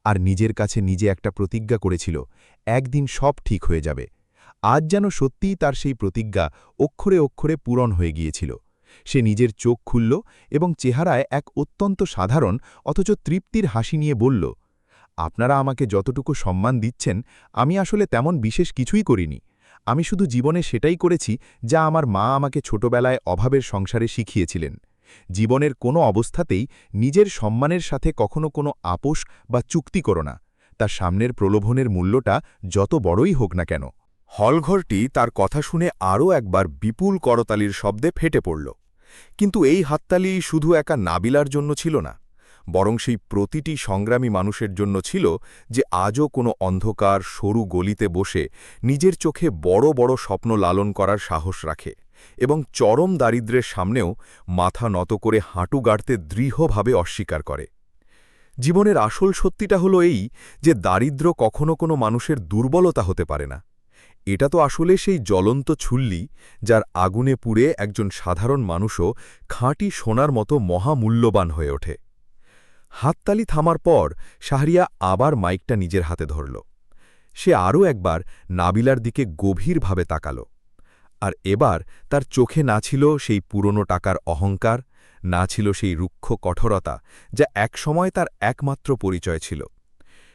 আর নিজের কাছে নিজে একটা প্রতিজ্ঞা করেছিল, একদিন সব ঠিক হয়ে যাবে। আজ যেন সত্যিই তার সেই প্রতিজ্ঞা অক্ষরে অক্ষরে পূরণ হয়ে গিয়েছিল। সে নিজের চোখ খুলল এবং চেহারায় এক অত্যন্ত সাধারণ অথচ তৃপ্তির হাসি নিয়ে বলল, আপনারা আমাকে যতটুকু সম্মান দিচ্ছেন, আমি আসলে তেমন বিশেষ কিছুই করিনি। আমি শুধু জীবনে সেটাই করেছি যা আমার মা আমাকে ছোটবেলায় অভাবের সংসারে শিখিয়েছিলেন। জীবনের কোনো অবস্থাতেই নিজের সম্মানের সাথে কখনো কোনো আপোষ বা চুক্তি করো না, তার সামনের প্রলোভনের মূল্যটা যত বড়ই হোক না কেন। হলঘরটি তার কথা শুনে আরও একবার বিপুল করতালির শব্দে ফেটে পড়ল। কিন্তু এই হাততালি শুধু একা নাবিলার জন্য ছিল না, বরং সেই প্রতিটি সংগ্রামী মানুষের জন্য ছিল, যে আজও কোনো অন্ধকার সরু গলিতে বসে নিজের চোখে বড় বড় স্বপ্ন লালন করার সাহস রাখে এবং চরম দারিদ্র্যের সামনেও মাথা নত করে হাঁটু গাড়তে দৃঢ়ভাবে অস্বীকার করে। জীবনের আসল সত্যিটা হলো এই, যে দারিদ্র্য কখনো কোনো মানুষের দুর্বলতা হতে পারে না। এটা তো আসলে সেই জ্বলন্ত ছুল্লি, যার আগুনে পুড়ে একজন সাধারণ মানুষও খাঁটি সোনার মতো মহামূল্যবান হয়ে ওঠে। হাততালি থামার পর শাহরিয়া আবার মাইকটা নিজের হাতে ধরল। সে আরও একবার নাবিলার দিকে গভীরভাবে তাকাল, আর এবার তার চোখে না ছিল সেই পুরনো টাকার অহংকার, না ছিল সেই রুক্ষ কঠোরতা যা একসময় তার একমাত্র পরিচয় ছিল।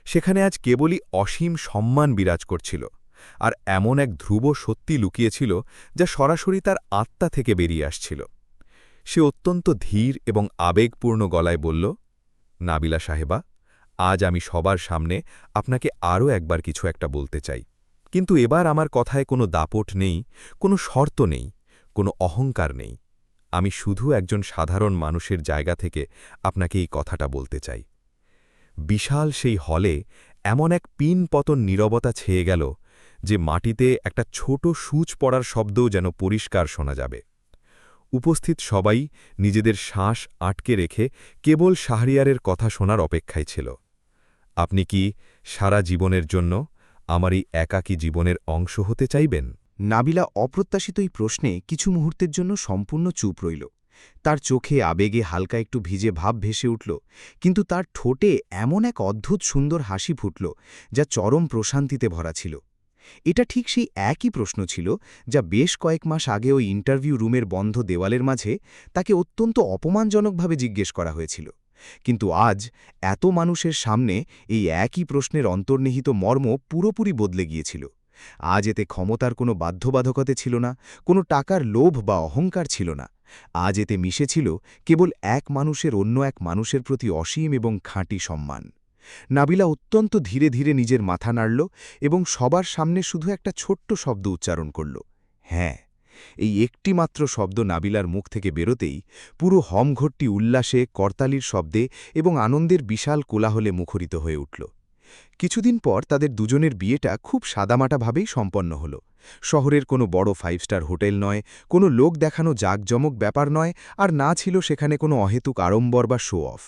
সেখানে আজ কেবলই অসীম সম্মান বিরাজ করছিল, আর এমন এক ধ্রুব সত্যি লুকিয়েছিল যা সরাসরি তার আত্মা থেকে বেরিয়ে আসছিল। সে অত্যন্ত ধীর এবং আবেগপূর্ণ গলায় বলল, নাবিলা সাহেবা, আজ আমি সবার সামনে আপনাকে আরও একবার কিছু একটা বলতে চাই, কিন্তু এবার আমার কথায় কোনো দাপট নেই, কোনো শর্ত নেই, কোনো অহংকার নেই। আমি শুধু একজন সাধারণ মানুষের জায়গা থেকে আপনাকে এই কথাটা বলতে চাই। বিশাল সেই হলে এমন এক পিন পতন নীরবতা ছেয়ে গেল যে মাটিতে একটা ছোট সূচ পড়ার শব্দও যেন পরিষ্কার শোনা যাবে। উপস্থিত সবাই নিজেদের শ্বাস আটকে রেখে কেবল শাহরিয়ারের কথা শোনার অপেক্ষায় ছিল। আপনি কি সারা জীবনের জন্য আমার এই একাকী জীবনের অংশ হতে চাইবেন? নাবিলা অপ্রত্যাশিত এই প্রশ্নে কিছু মুহূর্তের জন্য সম্পূর্ণ চুপ রইল। তার চোখে আবেগে হালকা একটু ভিজে ভাব ভেসে উঠল, কিন্তু তার ঠোঁটে এমন এক অদ্ভুত সুন্দর হাসি ফুটল যা চরম প্রশান্তিতে ভরা ছিল। এটা ঠিক সেই একই প্রশ্ন ছিল যা বেশ কয়েক মাস আগে ওই ইন্টারভিউ রুমের বন্ধ দেওয়ালের মাঝে তাকে অত্যন্ত অপমানজনকভাবে জিজ্ঞেস করা হয়েছিল। কিন্তু আজ এত মানুষের সামনে এই একই প্রশ্নের অন্তর্নিহিত মর্ম পুরোপুরি বদলে গিয়েছিল। আজ এতে ক্ষমতার কোনো বাধ্যবাধকতা ছিল না, কোনো টাকার লোভ বা অহংকার ছিল না। আজ এতে মিশেছিল কেবল এক মানুষের অন্য এক মানুষের প্রতি অসীম এবং খাঁটি সম্মান। নাবিলা অত্যন্ত ধীরে ধীরে নিজের মাথা নাড়ল এবং সবার সামনে শুধু একটা ছোট্ট শব্দ উচ্চারণ করল, হ্যাঁ। এই একটি মাত্র শব্দ নাবিলার মুখ থেকে বেরোতেই পুরো হমঘরটি উল্লাসে, করতালির শব্দে এবং আনন্দের বিশাল কোলাহলে মুখরিত হয়ে উঠল। কিছুদিন পর তাদের দুজনের বিয়েটা খুব সাদামাটাভাবেই সম্পন্ন হল। শহরের কোনো বড় 5 স্টার হোটেল নয়, কোনো লোক দেখানো জাঁকজমক ব্যাপার নয়, আর না ছিল সেখানে কোনো অহেতুক আড়ম্বর বা শো অফ।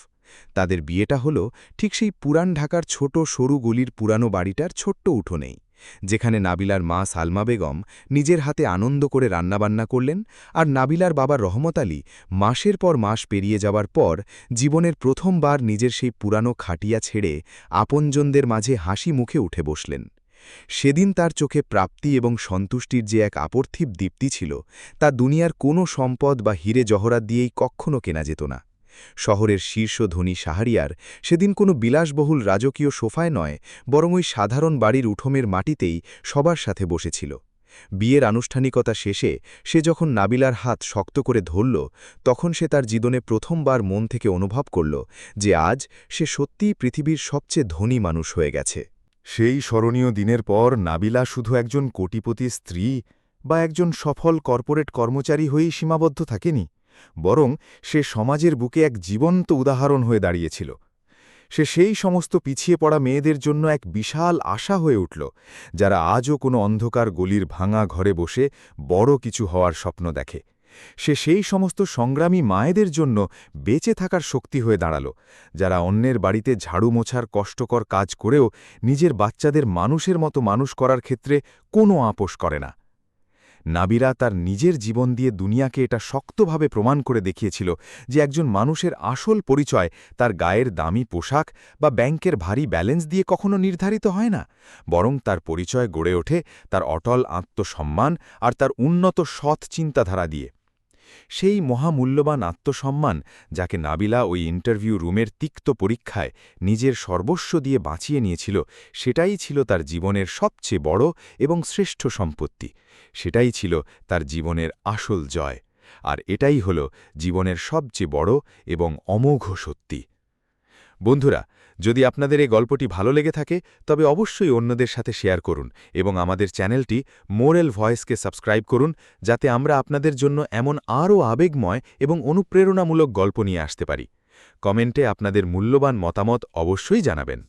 তাদের বিয়েটা হলো ঠিক সেই পুরান ঢাকার ছোট সরু গলির পুরানো বাড়িটার ছোট্ট উঠোনেই, যেখানে নাবিলার মা সালমা বেগম নিজের হাতে আনন্দ করে রান্নাবান্না করলেন, আর নাবিলার বাবা রহমত আলী মাসের পর মাস পেরিয়ে যাওয়ার পর জীবনের প্রথমবার নিজের সেই পুরানো খাটিয়া ছেড়ে আপনজনদের মাঝে হাসি মুখে উঠে বসলেন। সেদিন তার চোখে প্রাপ্তি এবং সন্তুষ্টির যে এক আপর্থিব দীপ্তি ছিল, তা দুনিয়ার কোনো সম্পদ বা হিরে জহরাত দিয়েই কখনো কেনা যেত না। শহরের শীর্ষ ধনী শাহরিয়ার সেদিন কোনো বিলাসবহুল রাজকীয় সোফায় নয়, বরং ওই সাধারণ বাড়ির উঠোমের মাটিতেই সবার সাথে বসেছিল। বিয়ের আনুষ্ঠানিকতা শেষে সে যখন নাবিলার হাত শক্ত করে ধরল, তখন সে তার জীবনে প্রথমবার মন থেকে অনুভব করল যে আজ সে সত্যিই পৃথিবীর সবচেয়ে ধনী মানুষ হয়ে গেছে। সেই স্মরণীয় দিনের পর নাবিলা শুধু একজন কোটিপতি স্ত্রী বা একজন সফল কর্পোরেট কর্মচারী হয়েই সীমাবদ্ধ থাকেনি, বরং সে সমাজের বুকে এক জীবন্ত উদাহরণ হয়ে দাঁড়িয়েছিল। সে সেই সমস্ত পিছিয়ে পড়া মেয়েদের জন্য এক বিশাল আশা হয়ে উঠল, যারা আজও কোনো অন্ধকার গলির ভাঙা ঘরে বসে বড় কিছু হওয়ার স্বপ্ন দেখে। সে সেই সমস্ত সংগ্রামী মায়েদের জন্য বেঁচে থাকার শক্তি হয়ে দাঁড়াল, যারা অন্যের বাড়িতে ঝাড়ু মোছার কষ্টকর কাজ করেও নিজের বাচ্চাদের মানুষের মতো মানুষ করার ক্ষেত্রে কোনো আপোষ করে না। নাবিলা তার নিজের জীবন দিয়ে দুনিয়াকে এটা শক্তভাবে প্রমাণ করে দেখিয়েছিল যে একজন মানুষের আসল পরিচয় তার গায়ের দামি পোশাক বা ব্যাংকের ভারী ব্যালেন্স দিয়ে কখনো নির্ধারিত হয় না, বরং তার পরিচয় গড়ে ওঠে তার অটল আত্মসম্মান আর তার উন্নত সৎ চিন্তাধারা দিয়ে। সেই মহামূল্যবান আত্মসম্মান যাকে নাবিলা ওই ইন্টারভিউ রুমের তিক্ত পরীক্ষায় নিজের সর্বস্ব দিয়ে বাঁচিয়ে নিয়েছিল, সেটাই ছিল তার জীবনের সবচেয়ে বড় এবং শ্রেষ্ঠ সম্পত্তি। সেটাই ছিল তার জীবনের আসল জয়, আর এটাই হল জীবনের সবচেয়ে বড় এবং অমোঘ সত্যি। বন্ধুরা, যদি আপনাদের এই গল্পটি ভালো লেগে থাকে তবে অবশ্যই অন্যদের সাথে শেয়ার করুন এবং আমাদের চ্যানেলটি মোরেল ভয়েসকে সাবস্ক্রাইব করুন, যাতে আমরা আপনাদের জন্য এমন আরও আবেগময় এবং অনুপ্রেরণামূলক গল্প নিয়ে আসতে পারি। কমেন্টে আপনাদের মূল্যবান মতামত অবশ্যই জানাবেন।